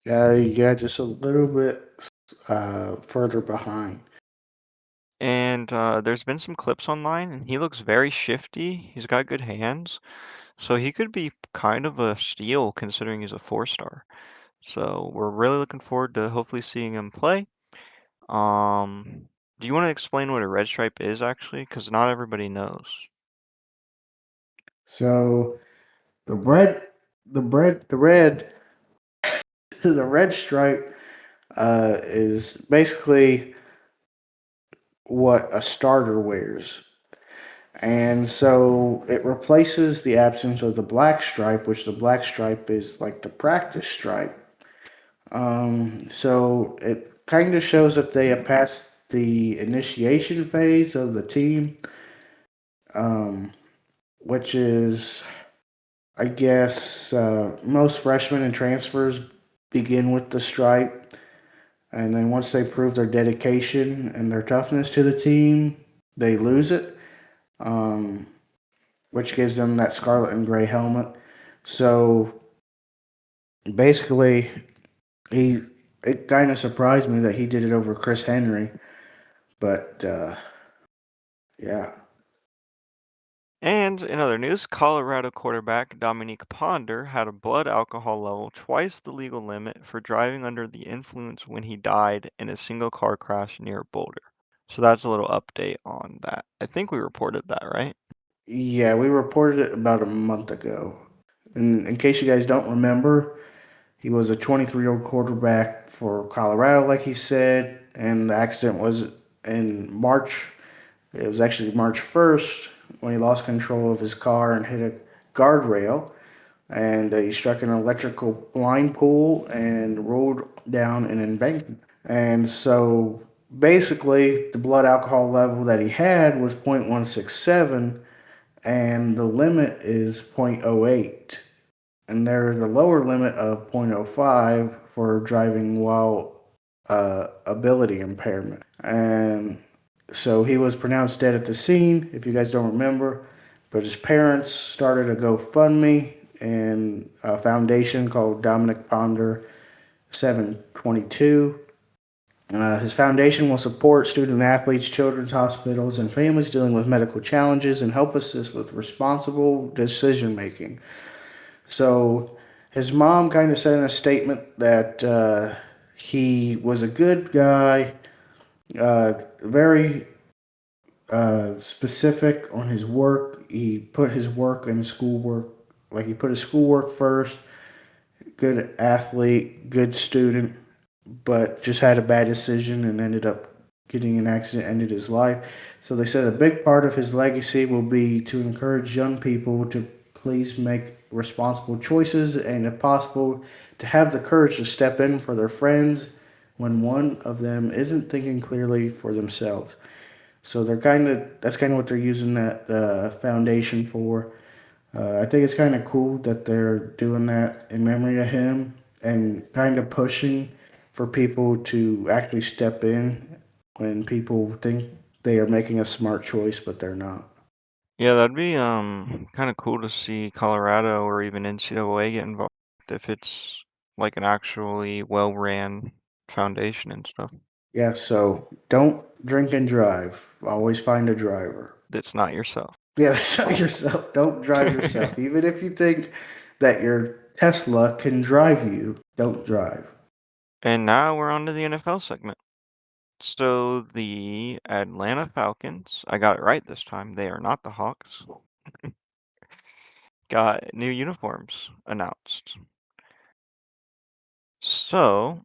Yeah, just a little bit further behind. And there's been some clips online, and he looks very shifty. He's got good hands, so he could be kind of a steal considering he's a four-star. So we're really looking forward to hopefully seeing him play. Do you want to explain what a red stripe is actually? Because not everybody knows. So the red, the red, the red stripe is basically what a starter wears. And so it replaces the absence of the black stripe, which the black stripe is like the practice stripe. So it kind of shows that they have passed the initiation phase of the team, um, which is, I guess, most freshmen and transfers begin with the stripe. And then once they prove their dedication and their toughness to the team, they lose it, um, which gives them that scarlet and gray helmet. So basically, he it kind of surprised me that he did it over Chris Henry, but yeah. And in other news, Colorado quarterback Dominique Ponder had a blood alcohol level twice the legal limit for driving under the influence when he died in a single car crash near Boulder. So that's a little update on that. I think we reported that, right? Yeah, we reported it about a month ago. And in case you guys don't remember, he was a 23-year-old quarterback for Colorado, like he said, and the accident was in March. It was actually March 1st when he lost control of his car and hit a guardrail. And he struck an electrical blind pool and rolled down an embankment. And so basically, the blood alcohol level that he had was 0.167, and the limit is 0.08. And there's a lower limit of zero point zero 0.05 for driving while ability impairment. And so he was pronounced dead at the scene, if you guys don't remember. But his parents started a GoFundMe and a foundation called Dominic Ponder 722. His foundation will support student athletes, children's hospitals, and families dealing with medical challenges and help assist with responsible decision making. So his mom kind of said in a statement that he was a good guy, very specific on his work. He put his work and schoolwork, like he put his schoolwork first. Good athlete, good student, but just had a bad decision and ended up getting an accident, ended his life. So they said a big part of his legacy will be to encourage young people to please make responsible choices and, if possible, to have the courage to step in for their friends when one of them isn't thinking clearly for themselves. So that's kind of what they're using that foundation for. I think it's kind of cool that they're doing that in memory of him and kind of pushing for people to actually step in when people think they are making a smart choice, but they're not. Yeah, that'd be kind of cool to see Colorado or even NCAA get involved if it's like an actually well-ran foundation and stuff. Yeah, so don't drink and drive. Always find a driver. That's not yourself. Yeah, so yourself. Don't drive yourself. Even if you think that your Tesla can drive you, don't drive. And now we're on to the NFL segment. So the Atlanta Falcons, I got it right this time. They are not the Hawks. Got new uniforms announced. So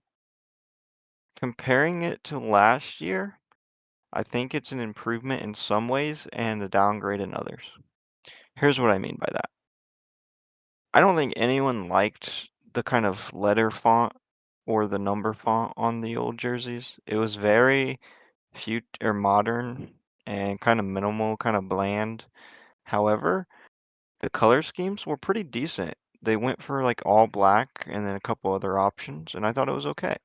comparing it to last year, I think it's an improvement in some ways and a downgrade in others. Here's what I mean by that. I don't think anyone liked the kind of letter font or the number font on the old jerseys. It was very or modern and kind of minimal, kind of bland. However, the color schemes were pretty decent. They went for like all black and then a couple other options, and I thought it was okay.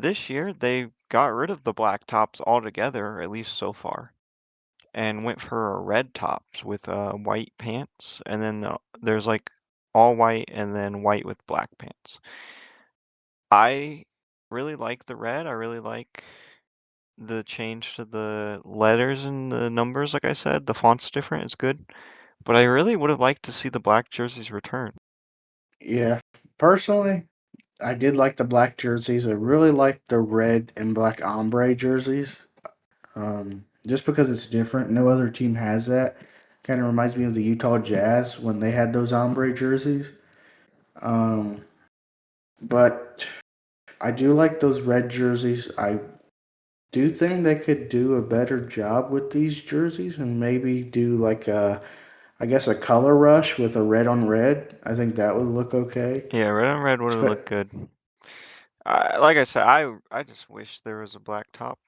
This year they got rid of the black tops altogether, at least so far, and went for red tops with white pants, and then there's like all white and then white with black pants. I really like the red. I really like the change to the letters and the numbers, like I said. The font's different, it's good. But I really would have liked to see the black jerseys return. Yeah. Personally, I did like the black jerseys. I really like the red and black ombre jerseys. Just because it's different. No other team has that. Kind of reminds me of the Utah Jazz when they had those ombre jerseys. Um, but I do like those red jerseys. I do think they could do a better job with these jerseys and maybe do like a, I guess, a color rush with a red on red. I think that would look okay. Yeah, red on red would have looked good. Like I said, I just wish there was a black top.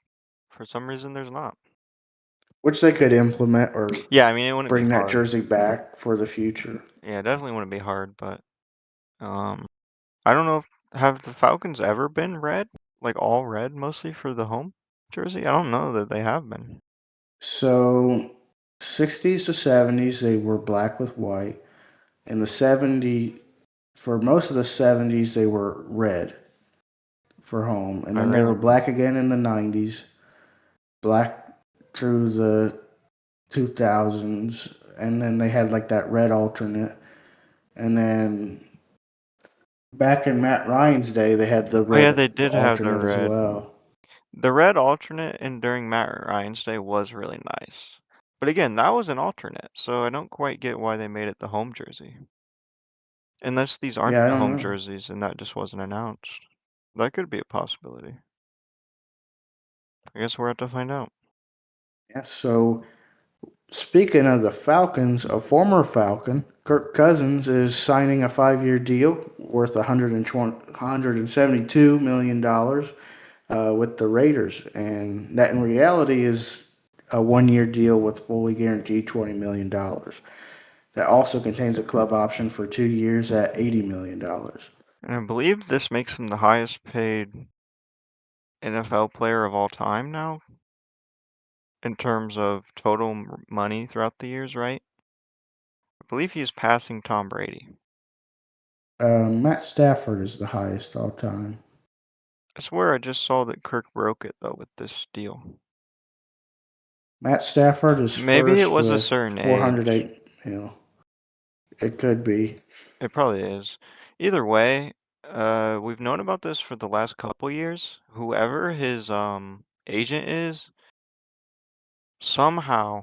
For some reason, there's not. Which they could implement or Yeah, I mean, it wouldn't be bring that hard. jersey back for the future. Yeah, it definitely wouldn't be hard, but um, I don't know if have the Falcons ever been red, like all red mostly for the home jersey. I don't know that they have been. So, 60s to 70s, they were black with white. In the 70s, for most of the 70s, they were red for home. And I then they were really, black again in the 90s, black through the 2000s. And then they had like that red alternate. And then back in Matt Ryan's day, they had the oh yeah, red they did have the alternate as red. well. The red alternate and during Matt Ryan's day was really nice. But again, that was an alternate, so I don't quite get why they made it the home jersey. Unless these aren't Yeah, I the don't home know. jerseys and that just wasn't announced. That could be a possibility. I guess we'll have to find out. Yeah, so speaking of the Falcons, a former Falcon, Kirk Cousins, is signing a 5-year deal worth $172 million with the Raiders. And that in reality is a 1-year deal with fully guaranteed $20 million. That also contains a club option for 2 years at $80 million. And I believe this makes him the highest paid NFL player of all time now in terms of total money throughout the years, right? I believe he's passing Tom Brady. Matt Stafford is the highest all time. I swear I just saw that Kirk broke it though with this deal. Matt Stafford is Maybe it first was a with certain age. 408 mil. It could be. It probably is. Either way, we've known about this for the last couple years. Whoever his agent is, somehow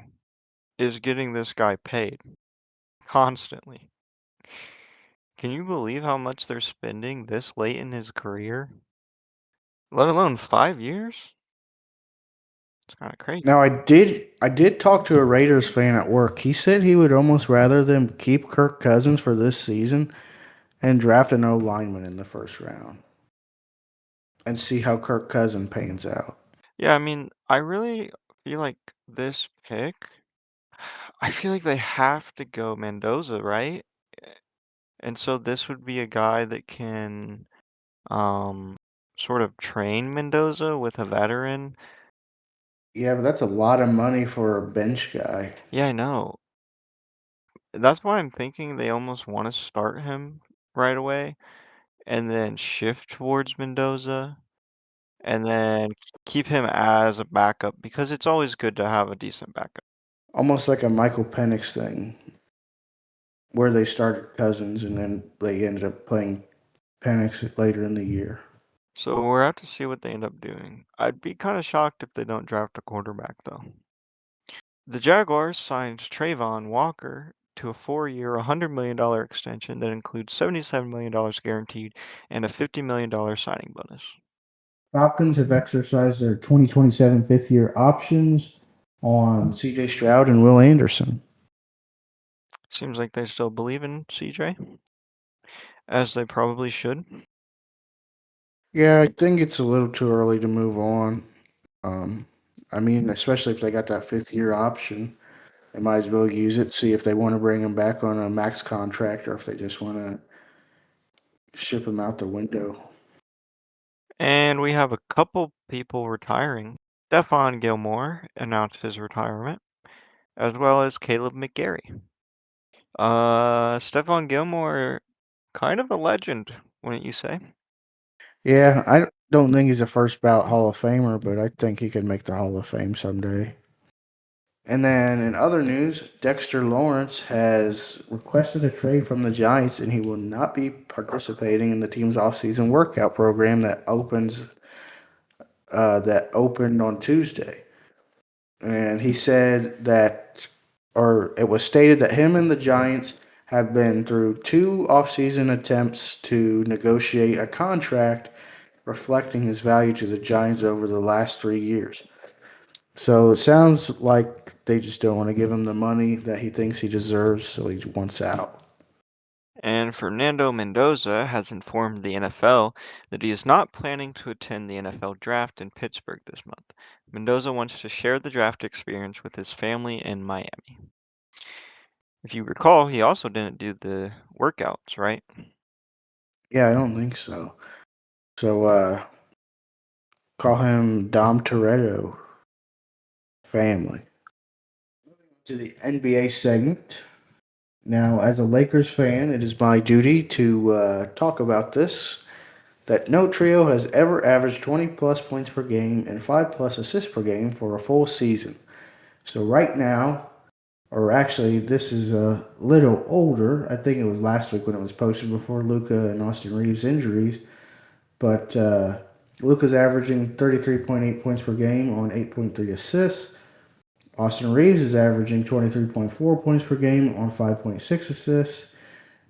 is getting this guy paid constantly. Can you believe how much they're spending this late in his career? Let alone 5 years? It's kind of crazy. Now I did talk to a Raiders fan at work. He said he would almost rather them keep Kirk Cousins for this season and draft an O lineman in the first round and see how Kirk Cousins pans out. Yeah, I mean, I really feel like this pick, I feel like they have to go Mendoza, right? And so this would be a guy that can um sort of train Mendoza with a veteran. Yeah, but that's a lot of money for a bench guy. Yeah, I know. That's why I'm thinking they almost want to start him right away and then shift towards Mendoza and then keep him as a backup because it's always good to have a decent backup. Almost like a Michael Penix thing, where they started Cousins and then they ended up playing Penix later in the year. So we're out to see what they end up doing. I'd be kind of shocked if they don't draft a quarterback, though. The Jaguars signed Trayvon Walker to a 4-year, $100 million extension that includes $77 million guaranteed and a $50 million signing bonus. Falcons have exercised their 2027 fifth-year options on C.J. Stroud and Will Anderson. Seems like they still believe in CJ, as they probably should. Yeah, I think it's a little too early to move on. Um, I mean, especially if they got that fifth-year option, they might as well use it. See if they want to bring him back on a max contract or if they just want to ship him out the window. And we have a couple people retiring. Stephon Gilmore announced his retirement, as well as Caleb McGarry. Stephon Gilmore, kind of a legend, wouldn't you say? Yeah, I don't think he's a first ballot Hall of Famer, but I think he could make the Hall of Fame someday. And then in other news, Dexter Lawrence has requested a trade from the Giants, and he will not be participating in the team's offseason workout program that opened on Tuesday. And he said that, or it was stated that him and the Giants have been through two offseason attempts to negotiate a contract reflecting his value to the Giants over the last 3 years. So it sounds like they just don't want to give him the money that he thinks he deserves, so he wants out. And Fernando Mendoza has informed the NFL that he is not planning to attend the NFL draft in Pittsburgh this month. Mendoza wants to share the draft experience with his family in Miami. If you recall, he also didn't do the workouts, right? Yeah, I don't think so. So call him Dom Toretto family. To the NBA segment. Now, as a Lakers fan, it is my duty to talk about this. That no trio has ever averaged 20 plus points per game and 5 plus assists per game for a full season. So, right now, or actually, this is a little older. I think it was last week when it was posted before Luca and Austin Reeves' injuries. But Luca's averaging 33.8 points per game on 8.3 assists. Austin Reeves is averaging 23.4 points per game on 5.6 assists.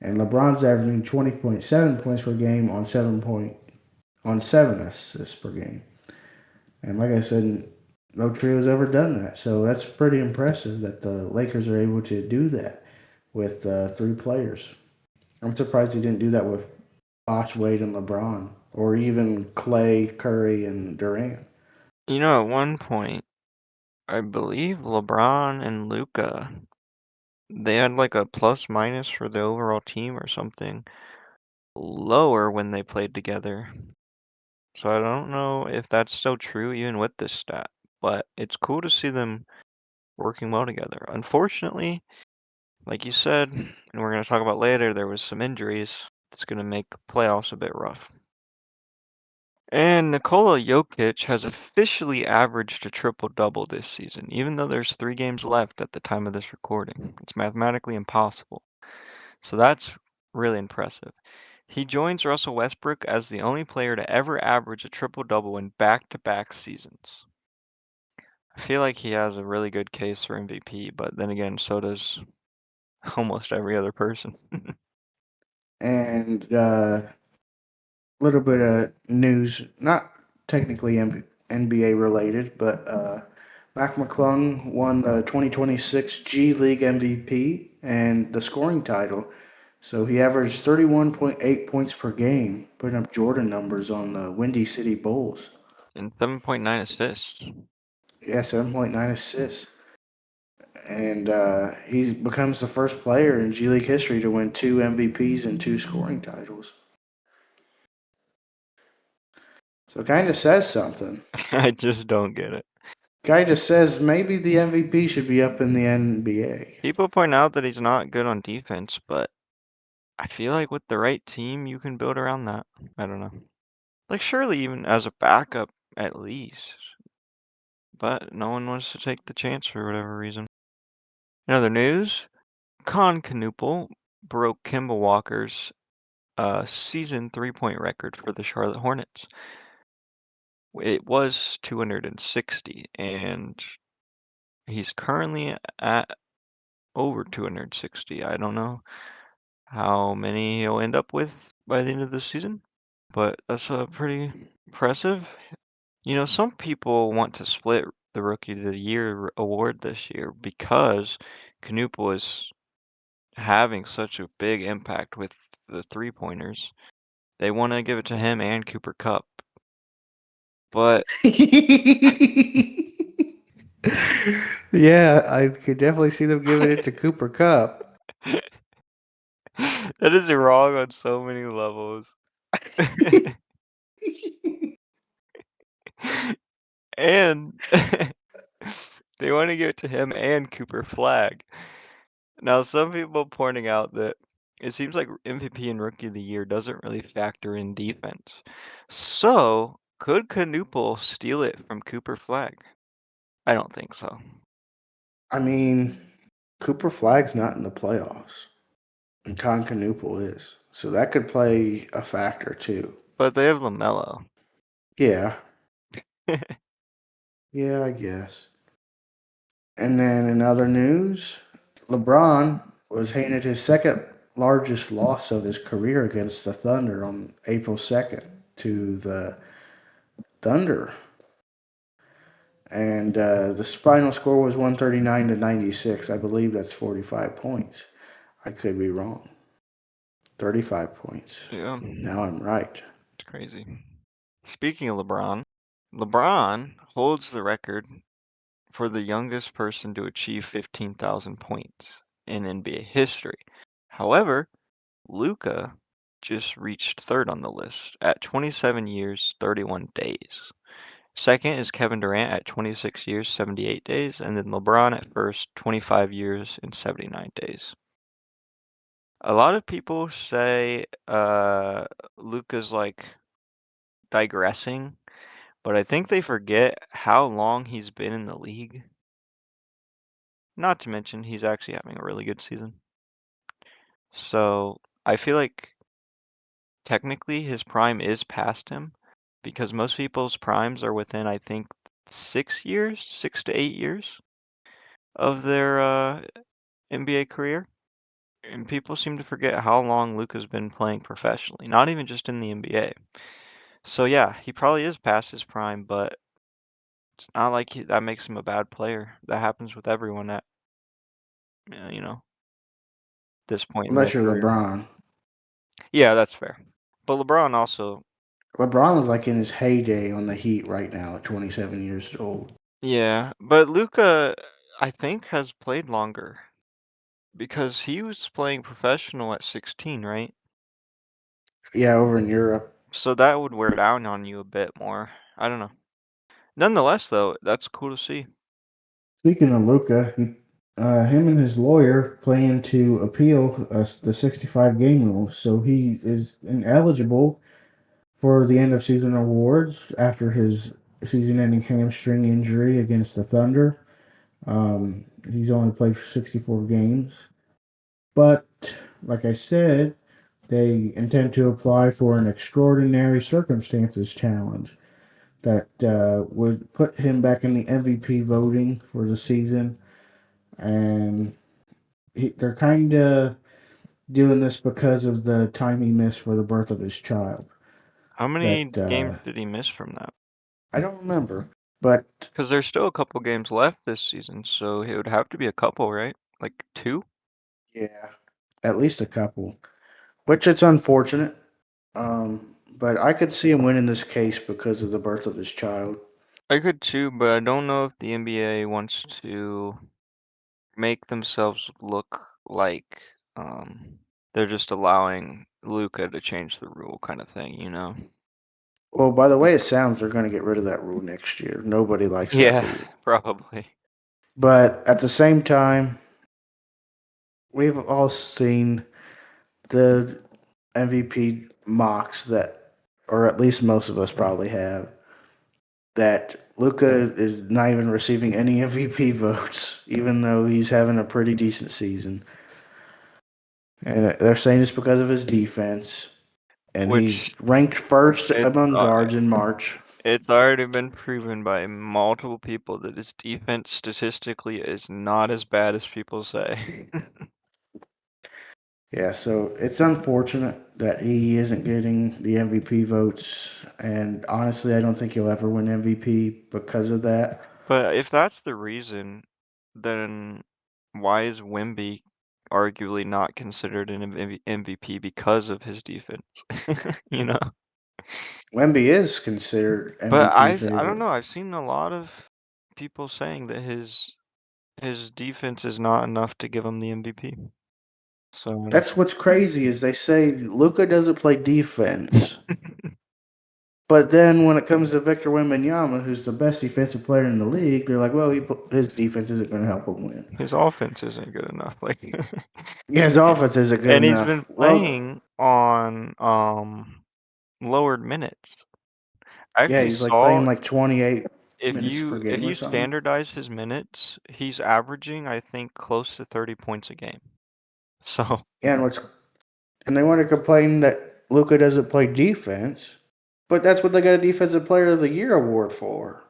And LeBron's averaging 20.7 points per game on 7 assists per game. And like I said, no trio's ever done that. So that's pretty impressive that the Lakers are able to do that with three players. I'm surprised he didn't do that with Bosh, Wade, and LeBron, or even Clay, Curry, and Durant. You know, at one point, I believe LeBron and Luca, they had like a plus minus for the overall team or something lower when they played together. So I don't know if that's still true even with this stat, but it's cool to see them working well together. Unfortunately, like you said, and we're going to talk about later, there was some injuries that's going to make playoffs a bit rough. And Nikola Jokic has officially averaged a triple-double this season, even though there's 3 games left at the time of this recording. It's mathematically impossible. So that's really impressive. He joins Russell Westbrook as the only player to ever average a triple-double in back-to-back seasons. I feel like he has a really good case for MVP, but then again, so does almost every other person. And little bit of news, not technically NBA related, but Mac McClung won the 2026 G League MVP and the scoring title. So he averaged 31.8 points per game, putting up Jordan numbers on the Windy City Bulls. And 7.9 assists. Yeah, 7.9 assists. And he becomes the first player in G League history to win two MVPs and two scoring titles. So it kind of says something. I just don't get it. Guy just says maybe the MVP should be up in the NBA. People point out that he's not good on defense, but I feel like with the right team, you can build around that. I don't know. Like, surely even as a backup, at least. But no one wants to take the chance for whatever reason. In other news, Con Canoopel broke Kimball Walker's season 3-point record for the Charlotte Hornets. It was 260, and he's currently at over 260. I don't know how many he'll end up with by the end of the season, but that's pretty impressive. You know, some people want to split the Rookie of the Year award this year because Canoop is having such a big impact with the three-pointers. They want to give it to him and Cooper Cup, but Yeah, I could definitely see them giving it to Cooper Cup. that is wrong on so many levels. And they want to give it to him and Cooper Flag. Now, some people pointing out that it seems like MVP and Rookie of the Year doesn't really factor in defense. So, could Canoopel steal it from Cooper Flag? I don't think so. I mean, Cooper Flag's not in the playoffs, and Concanoople is. So that could play a factor too. But they have LaMelo. Yeah, yeah, I guess. And then in other news, LeBron was handed his second largest loss of his career against the Thunder on April 2nd to the Thunder. And this final score was 139 to 96. I believe that's 45 points. I could be wrong. 35 points. Yeah, Now I'm right. it's crazy. Speaking of LeBron, LeBron holds the record for the youngest person to achieve 15,000 points in NBA history. However, Luka just reached third on the list at 27 years, 31 days. Second is Kevin Durant at 26 years, 78 days, and then LeBron at first, 25 years and 79 days. A lot of people say Luka's like digressing, but I think they forget how long he's been in the league. Not to mention he's actually having a really good season. So I feel like technically his prime is past him because most people's primes are within, I think, 6 years, 6 to 8 years of their NBA career. And people seem to forget how long Luka's been playing professionally, not even just in the NBA. So yeah, he probably is past his prime, but it's not like that makes him a bad player. That happens with everyone at, you know, this point in their Unless you're career. LeBron. Yeah, that's fair. But LeBron also, LeBron is like in his heyday on the Heat right now at 27 years old. yeah, but Luka, I think, has played longer because he was playing professional at 16, right? Yeah, over in Europe. So that would wear down on you a bit more. I don't know. Nonetheless, though, that's cool to see. Speaking of Luca, him and his lawyer plan to appeal the 65 game rule, so he is ineligible for the end of season awards after his season ending hamstring injury against the Thunder. He's only played for 64 games. But, like I said, they intend to apply for an extraordinary circumstances challenge that would put him back in the MVP voting for the season. And they're kind of doing this because of the time he missed for the birth of his child. How many That games did he miss from that? I don't remember, but Because there's still a couple games left this season, so it would have to be a couple, right? Like two? yeah, at least a couple. Which it's unfortunate. But I could see him winning this case because of the birth of his child. I could too, but I don't know if the NBA wants to make themselves look like they're just allowing Luca to change the rule kind of thing, you know? Well, by the way it sounds, they're going to get rid of that rule next year. Nobody likes that Yeah, rule. probably. But at the same time, we've all seen the MVP mocks that, or at least most of us probably have. that Luca is not even receiving any MVP votes, even though he's having a pretty decent season. And they're saying it's because of his defense. And he's which ranked first it's among uh, guards in March. it's already been proven by multiple people that his defense statistically is not as bad as people say. Yeah, so it's unfortunate that he isn't getting the MVP votes. And honestly, I don't think he'll ever win MVP because of that. But if that's the reason, then why is Wemby arguably not considered an MVP because of his defense? You know? Wemby is considered But MVP I don't favorite. know. I've seen a lot of people saying that his defense is not enough to give him the MVP. So That's what's crazy is they say Luca doesn't play defense. But then when it comes to Victor Wembanyama, who's the best defensive player in the league, they're like, well, his defense isn't going to help him win. his offense isn't good enough. Like, Yeah, his offense isn't good and he's been enough. Well, playing on lowered minutes. I yeah, actually he's like playing saw like 28 if minutes per you if game or you something. standardize his minutes, he's averaging, I think, close to 30 points a game. So, Yeah, and they want to complain that Luca doesn't play defense, but that's what they got a Defensive Player of the Year award for.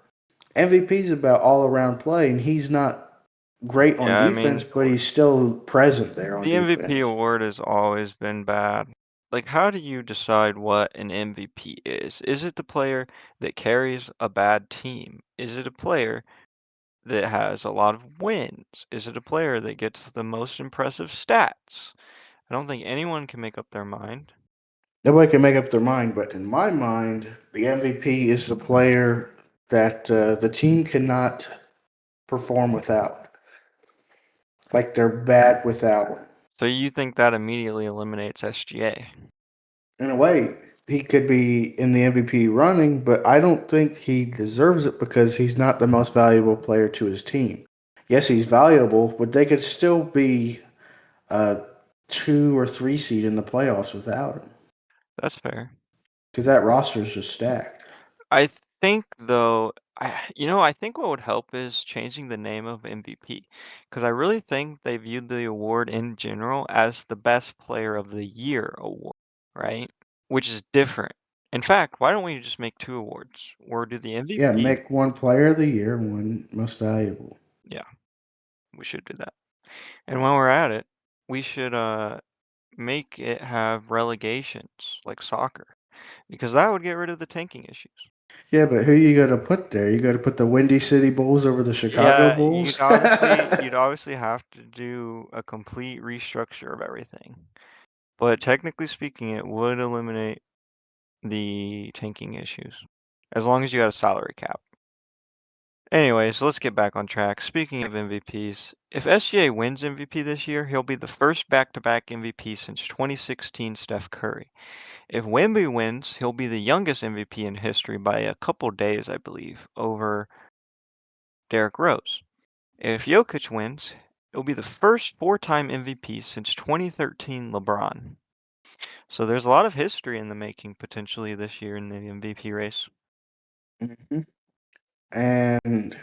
MVP is about all around play, and he's not great on yeah, I defense, mean, but he's still present there on the MVP defense. award has always been bad. Like, how do you decide what an MVP is? Is it the player that carries a bad team? Is it a player that has a lot of wins? Is it a player that gets the most impressive stats? I don't think anyone can make up their mind. Nobody can make up their mind, but in my mind, the MVP is the player that the team cannot perform without. Like they're bad without. So you think that immediately eliminates SGA? In a way, he could be in the MVP running, but I don't think he deserves it because he's not the most valuable player to his team. Yes, he's valuable, but they could still be a 2 or 3 seed in the playoffs without him That's fair. because that roster is just stacked. I think though, I think what would help is changing the name of MVP because I really think they viewed the award in general as the best player of the year award, right? Which is different. In fact, why don't we just make two awards? Or do the Yeah, MVP? make one player of the year, one most valuable. Yeah, we should do that. And while we're at it, we should make it have relegations like soccer because that would get rid of the tanking issues. Yeah, but who you got to put there? You got to put the Windy City Bulls over the Chicago Yeah, Bulls. you'd obviously have to do a complete restructure of everything. But technically speaking, it would eliminate the tanking issues. As long as you got a salary cap. Anyways, let's get back on track. Speaking of MVPs, if SGA wins MVP this year, he'll be the first back-to-back MVP since 2016 Steph Curry. If Wemby wins, he'll be the youngest MVP in history by a couple days, I believe, over Derrick Rose. If Jokic wins, it'll be the first four-time MVP since 2013 LeBron. So there's a lot of history in the making potentially this year in the MVP race. Mhm. And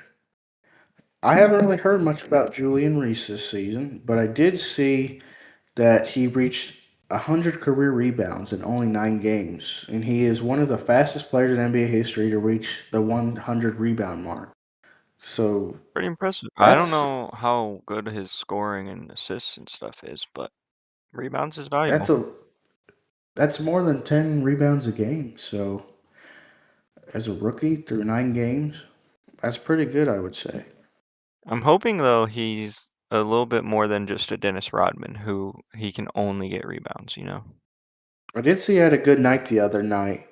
I haven't really heard much about Julian Reese this season, but I did see that he reached 100 career rebounds in only 9 games, and he is one of the fastest players in NBA history to reach the 100 rebound mark. So Pretty impressive. I don't that's know how good his scoring and assists and stuff is, but rebounds is valuable. that's a that's more than 10 rebounds a game. So as a rookie through 9 games, that's pretty good, I would say. I'm hoping though he's a little bit more than just a Dennis Rodman who he can only get rebounds. I did see he had a good night the other night,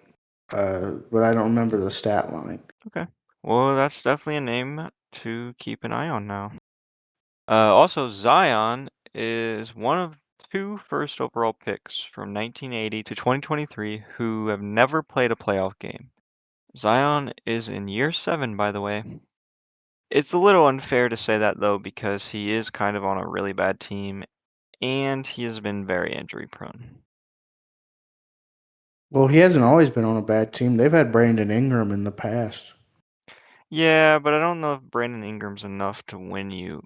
but I don't remember the stat line. Okay. Well, that's definitely a name to keep an eye on now. Also, Zion is one of two first overall picks from 1980 to 2023 who have never played a playoff game. Zion is in year 7, by the way. It's a little unfair to say that though, because he is kind of on a really bad team and he has been very injury prone. Well, he hasn't always been on a bad team. They've had Brandon Ingram in the past. Yeah, but I don't know if Brandon Ingram's enough to win you,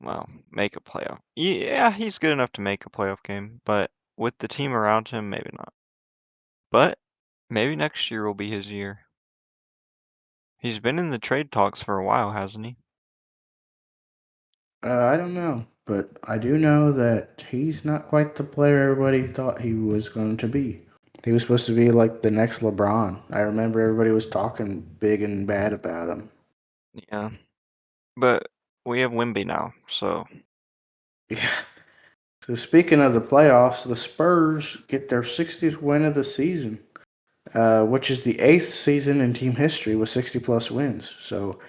well, make a playoff. Yeah, he's good enough to make a playoff game, but with the team around him, maybe not. But maybe next year will be his year. He's been in the trade talks for a while, hasn't he? I don't know, but I do know that he's not quite the player everybody thought he was going to be. He was supposed to be like the next LeBron. I remember everybody was talking big and bad about him. Yeah. But we have Wimby now, so Yeah. So speaking of the playoffs, the Spurs get their 60th win of the season, which is the eighth season in team history with 60 plus wins. So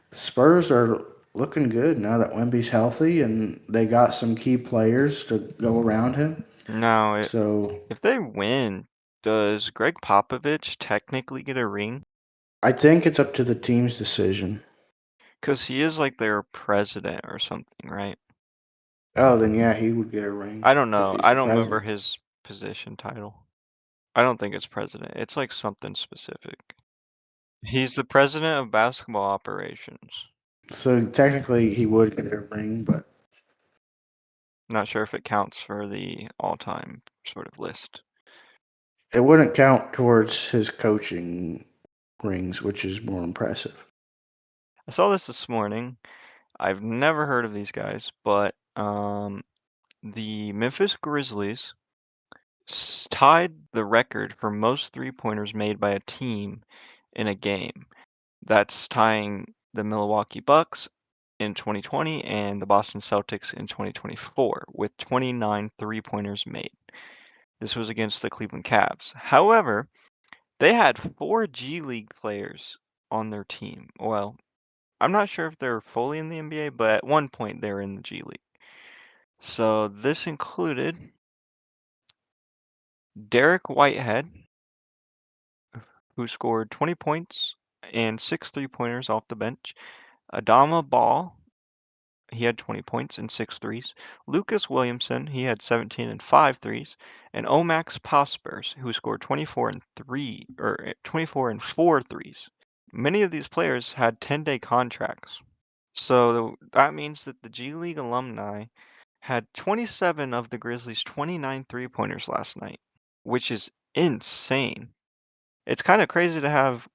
the Spurs are looking good now that Wemby's healthy and they got some key players to go around him. now So if they win, does Greg Popovich technically get a ring? I think it's up to the team's decision. Because he is like their president or something, right? Oh, then yeah, he would get a ring I don't if know. he's I the don't remember president. his position title. I don't think it's president. It's like something specific. He's the president of basketball operations. So technically, he would get a ring, but Not sure if it counts for the all-time sort of list. it wouldn't count towards his coaching rings, which is more impressive. I saw this morning. I've never heard of these guys, but the Memphis Grizzlies tied the record for most three-pointers made by a team in a game. That's tying the Milwaukee Bucks in 2020 and the Boston Celtics in 2024 with 29 three-pointers made. This was against the Cleveland Cavs. However, they had 4 G League players on their team. Well, I'm not sure if they're fully in the NBA, but at one point they were in the G League. So this included Derek Whitehead, who scored 20 points and 6 three-pointers off the bench. Adama Ball, he had 20 points and 6 threes. Lucas Williamson, he had 17 and 5 threes. And Omax Pospers, who scored 24 and 4 threes. Many of these players had 10-day contracts. So that means that the G League alumni had 27 of the Grizzlies' 29 three-pointers last night, which is insane. It's kind of crazy to have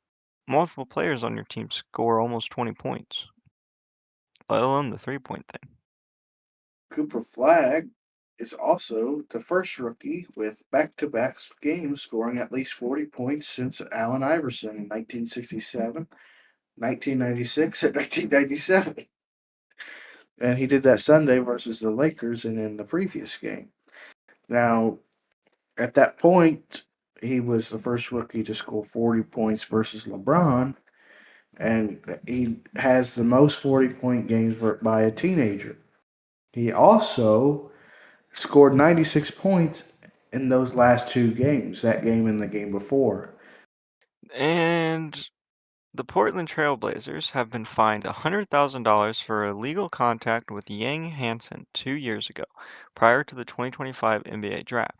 multiple players on your team score almost 20 points, let alone the three-point thing. Cooper Flag is also the first rookie with back to back games scoring at least 40 points since Allen Iverson in 1967, 1996, and 1997. And he did that Sunday versus the Lakers and in the previous game. Now, at that point, he was the first rookie to score 40 points versus LeBron, and he has the most 40-point games by a teenager. He also scored 96 points in those last two games, that game and the game before. And the Portland Trail Blazers have been fined $100,000 for illegal contact with Yang Hansen 2 years ago, prior to the 2025 NBA draft.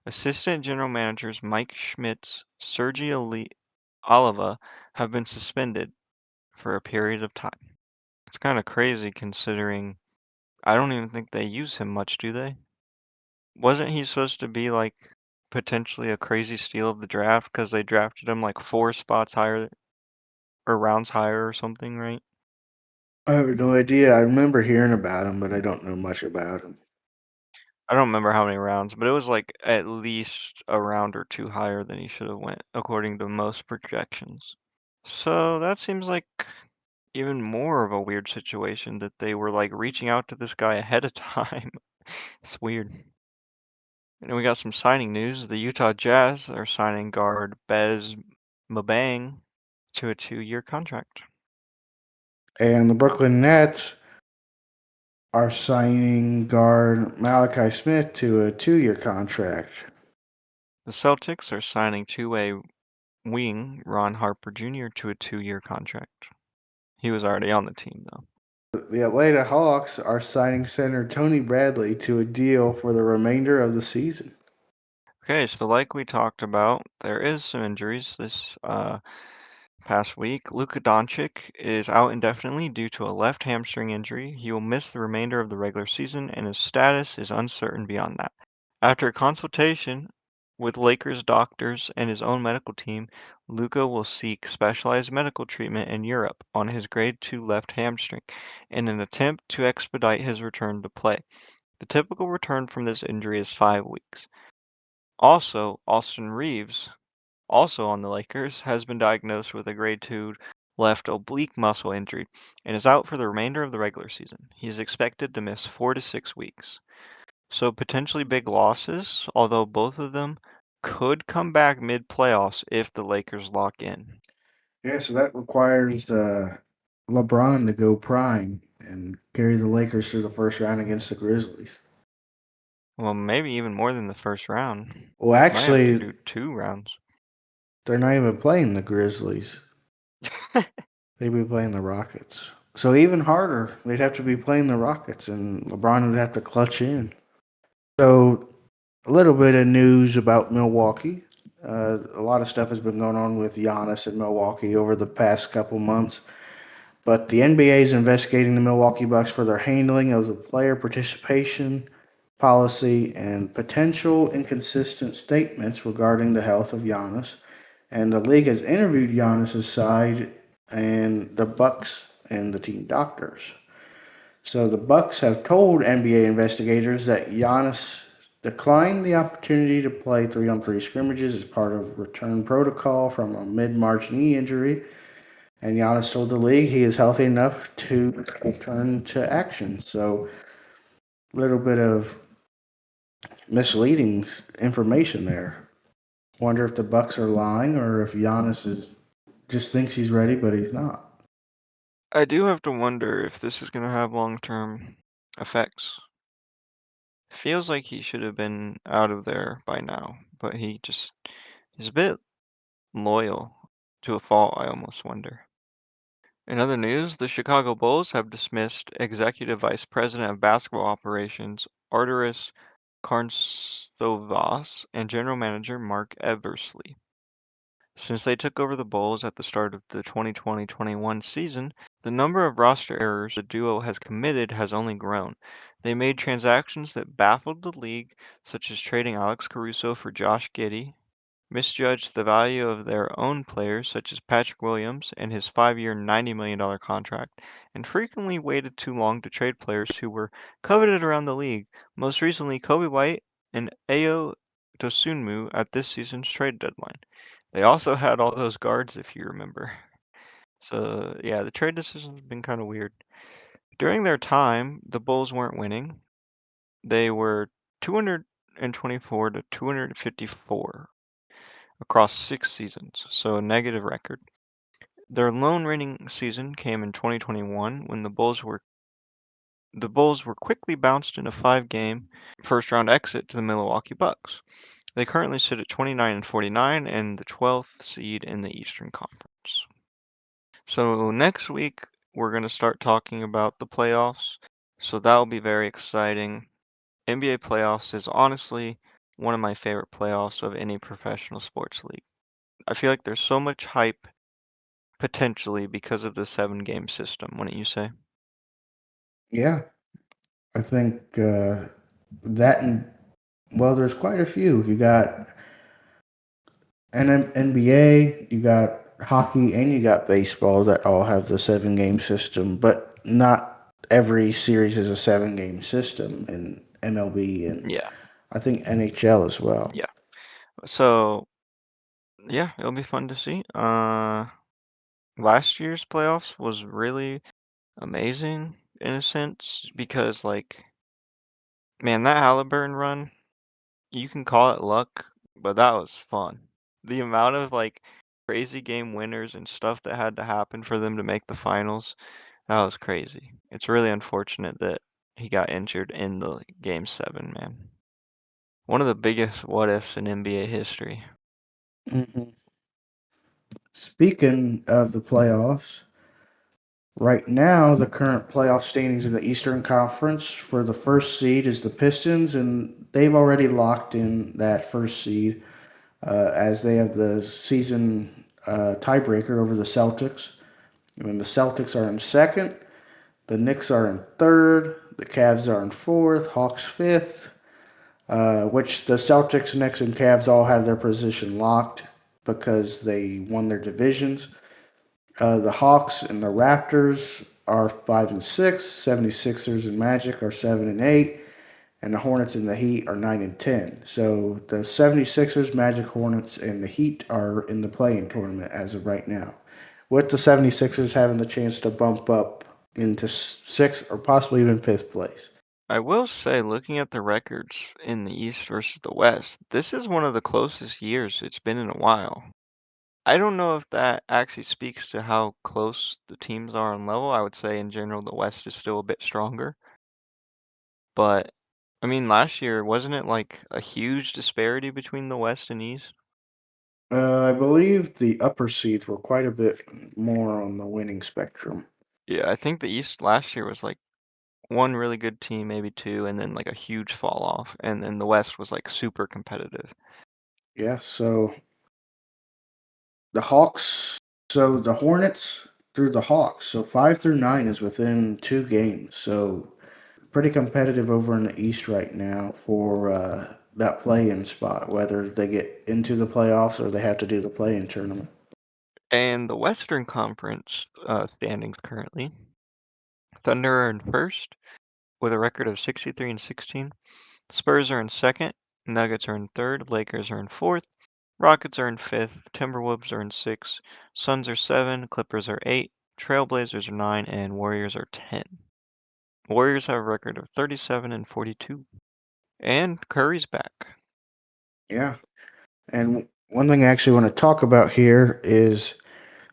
Assistant General Managers Mike Schmitz, Sergi Oliva have been suspended for a period of time. It's kind of crazy considering I don't even think they use him much, do they? Wasn't he supposed to be like potentially a crazy steal of the draft because they drafted him like 4 spots higher or rounds higher or something, right? I have no idea. I remember hearing about him, but I don't know much about him. I don't remember how many rounds, but it was like at least a round or 2 higher than he should have went according to most projections. So that seems like even more of a weird situation that they were like reaching out to this guy ahead of time. It's weird. And we got some signing news. The Utah Jazz are signing guard Bez Mabang to a 2-year contract. And the Brooklyn Nets are signing guard Malachi Smith to a 2-year contract. The Celtics are signing two-way wing Ron Harper Jr. to a 2-year contract. He was already on the team though. The Atlanta Hawks are signing center Tony Bradley to a deal for the remainder of the season. Okay, so like we talked about, there is some injuries. past week. Luka Doncic is out indefinitely due to a left hamstring injury. He will miss the remainder of the regular season, and his status is uncertain beyond that. After a consultation with Lakers doctors and his own medical team, Luka will seek specialized medical treatment in Europe on his grade 2 left hamstring in an attempt to expedite his return to play. The typical return from this injury is 5 weeks. Also, Austin Reeves, also on the Lakers, has been diagnosed with a grade 2 left oblique muscle injury and is out for the remainder of the regular season. He is expected to miss 4 to 6 weeks. So potentially big losses, although both of them could come back mid-playoffs if the Lakers lock in. Yeah, so that requires LeBron to go prime and carry the Lakers through the first round against the Grizzlies. Well, maybe even more than the first round. Well, Might have to actually, do 2 rounds. they're not even playing the Grizzlies. They'd be playing the Rockets. So even harder, they'd have to be playing the Rockets, and LeBron would have to clutch in. So a little bit of news about Milwaukee. A lot of stuff has been going on with Giannis in Milwaukee over the past couple months. But the NBA is investigating the Milwaukee Bucks for their handling of the player participation policy and potential inconsistent statements regarding the health of Giannis. And the league has interviewed Giannis's side and the Bucks and the team doctors. So the Bucks have told NBA investigators that Giannis declined the opportunity to play 3-on-3 scrimmages as part of return protocol from a mid-March knee injury. And Giannis told the league he is healthy enough to return to action. So a little bit of misleading information there. Wonder if the Bucks are lying or if Giannis just thinks he's ready, but he's not. I do have to wonder if this is going to have long-term effects. Feels like he should have been out of there by now, but he's a bit loyal to a fault, I almost wonder. In other news, the Chicago Bulls have dismissed Executive Vice President of Basketball Operations Arturas Karntsovas and General Manager Mark Eversley. Since they took over the Bulls at the start of the 2020-21 season, the number of roster errors the duo has committed has only grown. They made transactions that baffled the league, such as trading Alex Caruso for Josh Giddey, misjudged the value of their own players, such as Patrick Williams and his 5-year, $90 million contract, and frequently waited too long to trade players who were coveted around the league, most recently Kobe White and Ayo Dosunmu at this season's trade deadline. They also had all those guards, if you remember. So, yeah, the trade decisions have been kind of weird. During their time, the Bulls weren't winning. They were 224 to 254 across 6 seasons, so a negative record. Their lone winning season came in 2021 when the Bulls were quickly bounced in a 5-game first-round exit to the Milwaukee Bucks. They currently sit at 29 and 49 and the 12th seed in the Eastern Conference. So next week we're going to start talking about the playoffs. So that'll be very exciting. NBA playoffs is honestly one of my favorite playoffs of any professional sports league. I feel like there's so much hype potentially because of the 7-game system, wouldn't you say? Yeah, I think that and well, there's quite a few. You got NBA, you got hockey, and you got baseball that all have the 7-game system, but not every series is a 7-game system in MLB and Yeah, I think NHL as well. yeah. So yeah, it'll be fun to see. Last year's playoffs was really amazing in a sense because like, man, that Halliburton run, you can call it luck, but that was fun. The amount of like crazy game winners and stuff that had to happen for them to make the finals, that was crazy. It's really unfortunate that he got injured in the game 7, man. One of the biggest what ifs in NBA history. Mhm. Speaking of the playoffs, right now the current playoff standings in the Eastern Conference for the first seed is the Pistons, and they've already locked in that first seed as they have the season tiebreaker over the Celtics. And then the Celtics are in second. The Knicks are in third. The Cavs are in fourth. Hawks fifth. Which the Celtics, Knicks, and Cavs all have their position locked because they won their divisions. The Hawks and the Raptors are 5 and 6. 76ers and Magic are 7 and 8. And the Hornets and the Heat are 9 and 10. So the 76ers, Magic, Hornets, and the Heat are in the play-in tournament as of right now, with the 76ers having the chance to bump up into sixth or possibly even fifth place. I will say, looking at the records in the East versus the West, this is one of the closest years it's been in a while. I don't know if that actually speaks to how close the teams are on level. I would say in general the West is still a bit stronger. But I mean last year wasn't it like a huge disparity between the West and East? I believe the upper seeds were quite a bit more on the winning spectrum. Yeah, I think the East last year was like one really good team, maybe two, and then like a huge fall off. And then the West was like super competitive. Yeah, so the Hawks, so the Hornets through the Hawks. So 5 through 9 is within 2 games. So pretty competitive over in the East right now for that play-in spot, whether they get into the playoffs or they have to do the play-in tournament. And the Western Conference standings currently, Thunder are in first with a record of 63 and 16. Spurs are in second, Nuggets are in third, Lakers are in fourth, Rockets are in fifth, Timberwolves are in sixth, Suns are seven, Clippers are eight, Trailblazers are nine, and Warriors are 10. Warriors have a record of 37 and 42. And Curry's back. Yeah. And one thing I actually want to talk about here is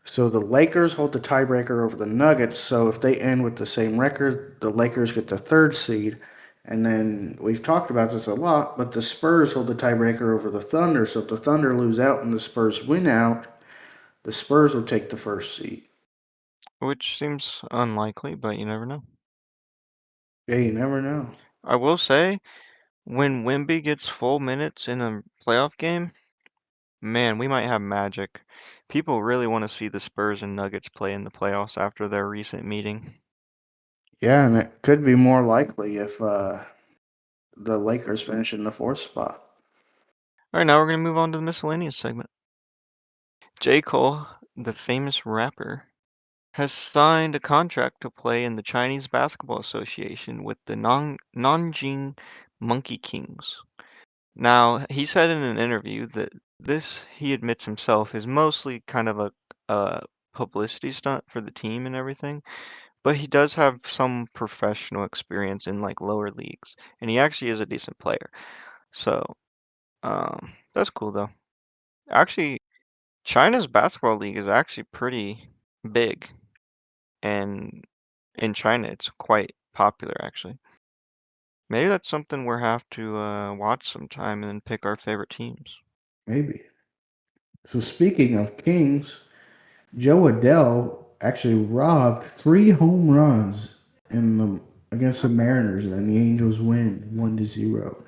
so the Lakers hold the tiebreaker over the Nuggets. So if they end with the same record, the Lakers get the third seed. And then we've talked about this a lot, but the Spurs hold the tiebreaker over the Thunder. So if the Thunder lose out and the Spurs win out, the Spurs will take the first seed. Which seems unlikely, but you never know. Yeah, you never know. I will say, when Wemby gets full minutes in a playoff game, man, we might have magic. People really want to see the Spurs and Nuggets play in the playoffs after their recent meeting. Yeah, and it could be more likely if the Lakers finish in the fourth spot. All right, now we're going to move on to the miscellaneous segment. J. Cole, the famous rapper, has signed a contract to play in the Chinese Basketball Association with the Nanjing Monkey Kings. Now, he said in an interview that this, he admits himself, is mostly kind of a publicity stunt for the team and everything, but he does have some professional experience in like lower leagues, and he actually is a decent player. So, that's cool though. Actually, China's basketball league is actually pretty big, and in China, it's quite popular actually. Maybe that's something we'll have to watch sometime and then pick our favorite teams. Maybe. So speaking of Kings, Joe Adele actually robbed 3 home runs in the against the Mariners, and the Angels win 1-0.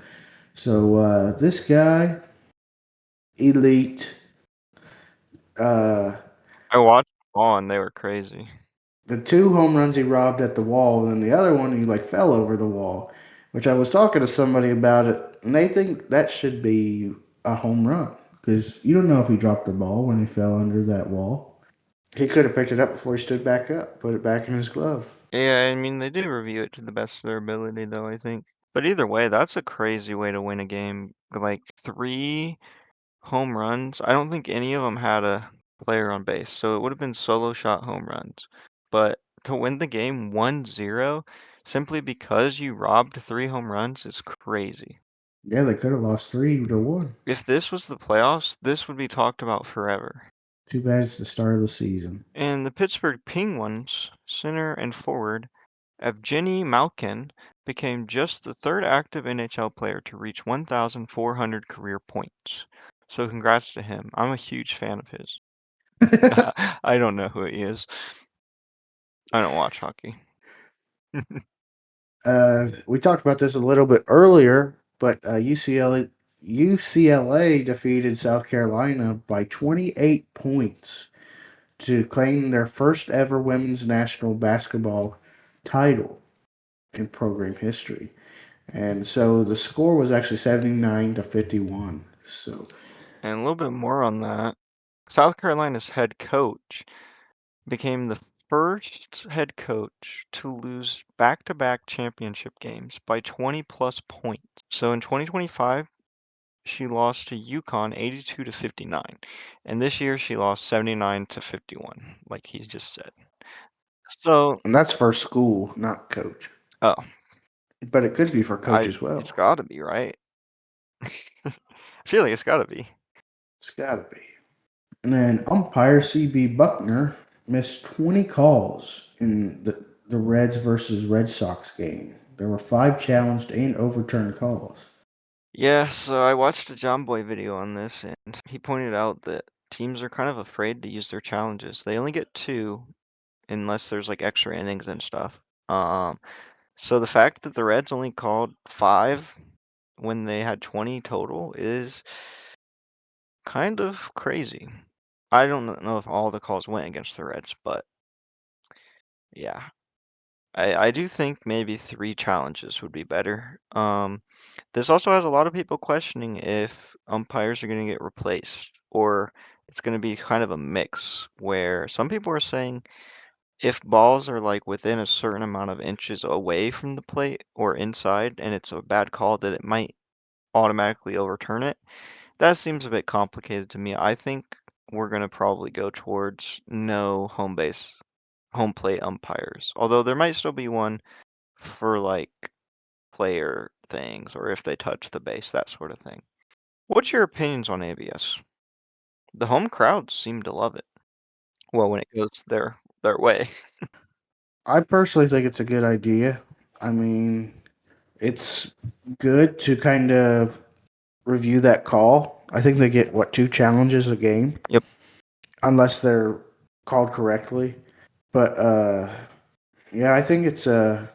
So this guy, elite. Uh, I watched them all and they were crazy. the 2 home runs he robbed at the wall, and then the other one he like fell over the wall. Which I was talking to somebody about it, and they think that should be a home run because you don't know if he dropped the ball when he fell under that wall. He could have picked it up before he stood back up, put it back in his glove. Yeah, I mean, they do review it to the best of their ability, though, I think. But either way, that's a crazy way to win a game. Like three home runs. I don't think any of them had a player on base, so it would have been solo shot home runs. But to win the game 1-0 simply because you robbed three home runs is crazy. Yeah, they could have lost 3-1. If this was the playoffs, this would be talked about forever. Too bad it's the start of the season. And the Pittsburgh Penguins, center and forward, Evgeny Malkin became just the third active NHL player to reach 1,400 career points. So congrats to him. I'm a huge fan of his. I don't know who he is. I don't watch hockey. We talked about this a little bit earlier, but UCLA UCLA defeated South Carolina by 28 points to claim their first ever women's national basketball title in program history. And so the score was actually 79-51. So And a little bit more on that. South Carolina's head coach became the first head coach to lose back-to-back championship games by 20 plus points. So in 2025, she lost to UConn 82 to 59, and this year she lost 79 to 51, like he just said. So, and that's for school, not coach. oh, But it could be for coach I as well. it's got to be right. I feel like it's got to be. It's got to be. And then umpire CB Buckner missed 20 calls in the Reds versus Red Sox game. There were 5 challenged and overturned calls. Yeah, so I watched a John Boy video on this, and he pointed out that teams are kind of afraid to use their challenges. They only get two unless there's like extra innings and stuff. So the fact that the Reds only called five when they had 20 total is kind of crazy. I don't know if all the calls went against the Reds, but yeah. I do think maybe three challenges would be better. This also has a lot of people questioning if umpires are going to get replaced or it's going to be kind of a mix where some people are saying if balls are like within a certain amount of inches away from the plate or inside and it's a bad call that it might automatically overturn it. That seems a bit complicated to me. I think we're going to probably go towards no home plate umpires. Although there might still be one for like player things or if they touch the base, that sort of thing. What's your opinions on ABS? The home crowds seem to love it. Well, when it goes their way. I personally think it's a good idea. I mean, it's good to kind of review that call. I think they get, what, 2 challenges a game, Yep. unless they're called correctly. But yeah, I think it's a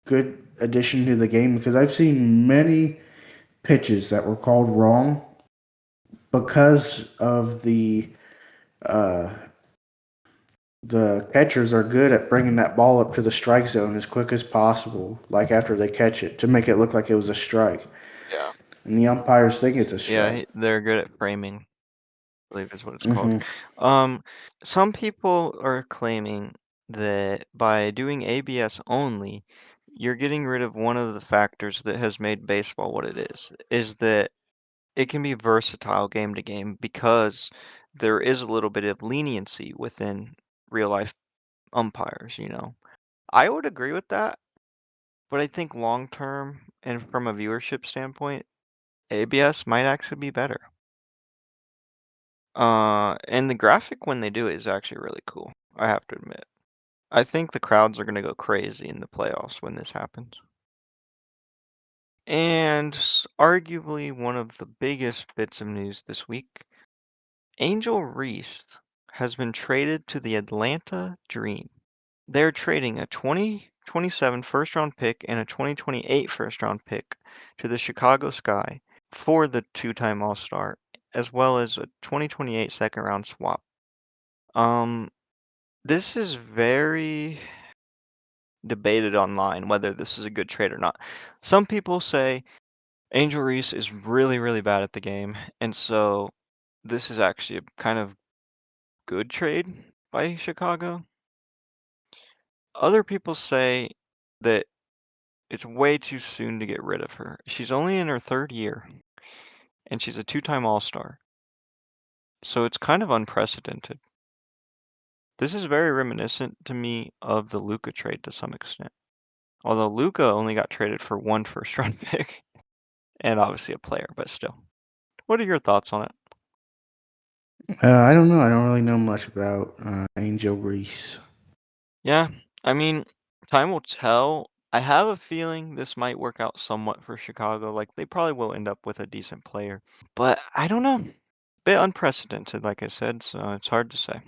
good addition to the game because I've seen many pitches that were called wrong because of uh, the catchers are good at bringing that ball up to the strike zone as quick as possible, like after they catch it, to make it look like it was a strike. Yeah. And the umpires think it's a Yeah, strike. they're good at framing, I believe is what it's called. Hmm. Um, some people are claiming that by doing ABS only, you're getting rid of one of the factors that has made baseball what it is that it can be versatile game to game because there is a little bit of leniency within real life umpires, you know. I would agree with that, but I think long term and from a viewership standpoint, ABS might actually be better. And the graphic when they do it is actually really cool, I have to admit. I think the crowds are gonna go crazy in the playoffs when this happens. And arguably one of the biggest bits of news this week, Angel Reese has been traded to the Atlanta Dream. They're trading a 2027 first round pick and a 2028 first round pick to the Chicago Sky for the two-time All-Star, as well as a 2028 second round swap. Um, this is very debated online whether this is a good trade or not. Some people say Angel Reese is really, really bad at the game, and so this is actually a kind of good trade by Chicago. Other people say that it's way too soon to get rid of her. She's only in her third year, and she's a two-time All-Star. So it's kind of unprecedented. This is very reminiscent to me of the Luka trade to some extent. Although Luka only got traded for one first-round pick and obviously a player, but still. What are your thoughts on it? I don't know. I don't really know much about Angel Reese. Yeah, I mean, time will tell. I have a feeling this might work out somewhat for Chicago. Like, they probably will end up with a decent player. But I don't know. Bit unprecedented, like I said, so it's hard to say.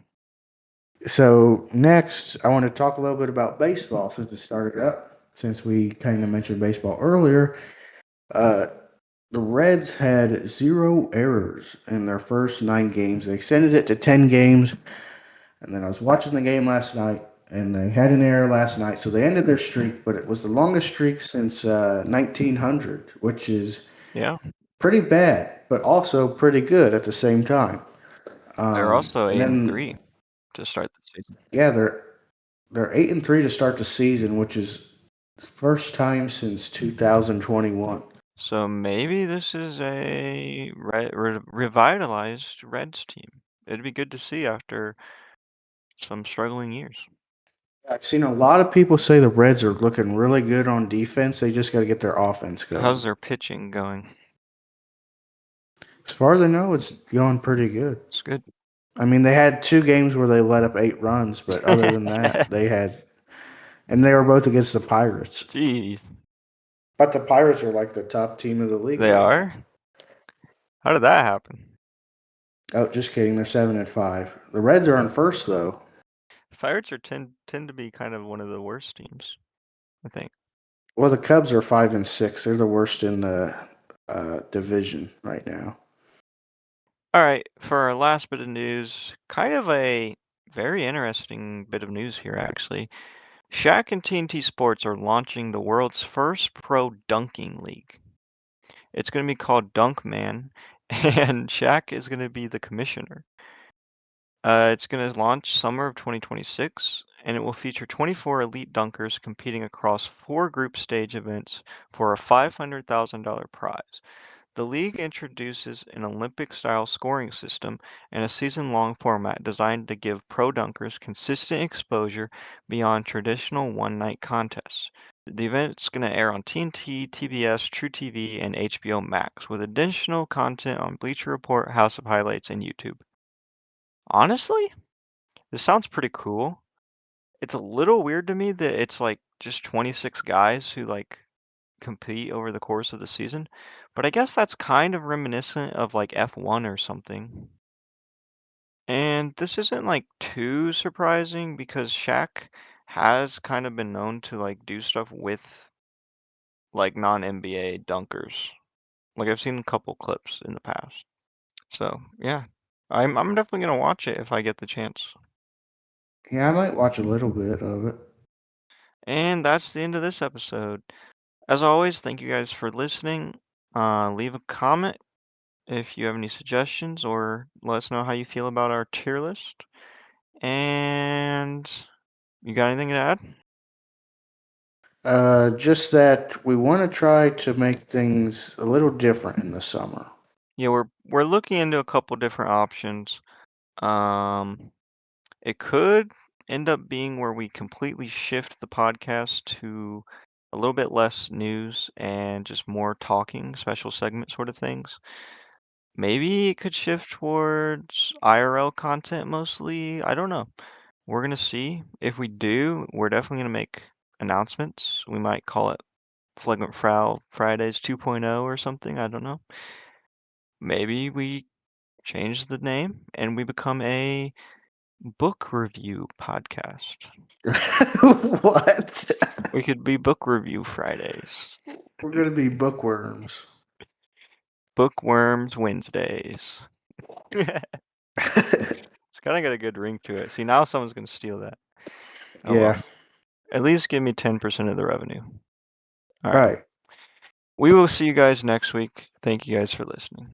So next, I want to talk a little bit about baseball since it started up. Since we kind of mentioned baseball earlier, uh, The Reds had 0 errors in their first 9 games. They extended it to 10 games, and then I was watching the game last night, and they had an error last night, so they ended their streak. But it was the longest streak since 1900, which is Yeah. pretty bad, but also pretty good at the same time. They're also And eight and then three to start the season. yeah, they're 8-3 to start the season, which is the first time since 2021. So maybe this is a revitalized Reds team. It'd be good to see after some struggling years. I've seen a lot of people say the Reds are looking really good on defense. They just got to get their offense How's going. their pitching going? As far as I know, it's going pretty good. It's good. I mean, they had 2 games where they let up 8 runs, but other than that, they had, and they were both against the Pirates. Jeez, But the Pirates are like the top team of the league they right now. are? How did that happen? Oh, just kidding. They're 7-5. The Reds are in first though. Pirates are tend to be kind of one of the worst teams, I think. Well, the Cubs are 5-6. They're the worst in the division right now. All right, for our last bit of news, kind of a very interesting bit of news here, actually. Shaq and TNT Sports are launching the world's first pro dunking league. It's going to be called Dunk Man, and Shaq is going to be the commissioner. It's going to launch summer of 2026, and it will feature 24 elite dunkers competing across 4 group stage events for a $500,000 prize. The league introduces an Olympic-style scoring system and a season-long format designed to give pro dunkers consistent exposure beyond traditional one-night contests. The event's going to air on TNT, TBS, truTV, and HBO Max, with additional content on Bleacher Report, House of Highlights, and YouTube. Honestly, this sounds pretty cool. It's a little weird to me that it's like just 26 guys who like compete over the course of the season, but I guess that's kind of reminiscent of like F1 or something. And this isn't like too surprising because Shaq has kind of been known to like do stuff with like non-NBA dunkers. Like I've seen a couple clips in the past. So, yeah. I'm definitely gonna watch it if I get the chance. Yeah, I might watch a little bit of it. And that's the end of this episode. As always, thank you guys for listening. Leave a comment if you have any suggestions or let us know how you feel about our tier list. And you got anything to add? Just that we want to try to make things a little different in the summer. Yeah, we're looking into a couple different options. Um, it could end up being where we completely shift the podcast to a little bit less news and just more talking, special segment sort of things. Maybe it could shift towards IRL content mostly. I don't know. We're gonna see. If we do, we're definitely gonna make announcements. We might call it Flagrant Frau Fridays 2.0 or something. I don't know. Maybe we change the name and we become a book review podcast. What? We could be book review Fridays. We're gonna be bookworms. Bookworms Wednesdays. It's kind of got a good ring to it. See, now someone's gonna steal that. Oh well. Yeah. At least give me 10% of the revenue. All right. Right. We will see you guys next week. Thank you guys for listening.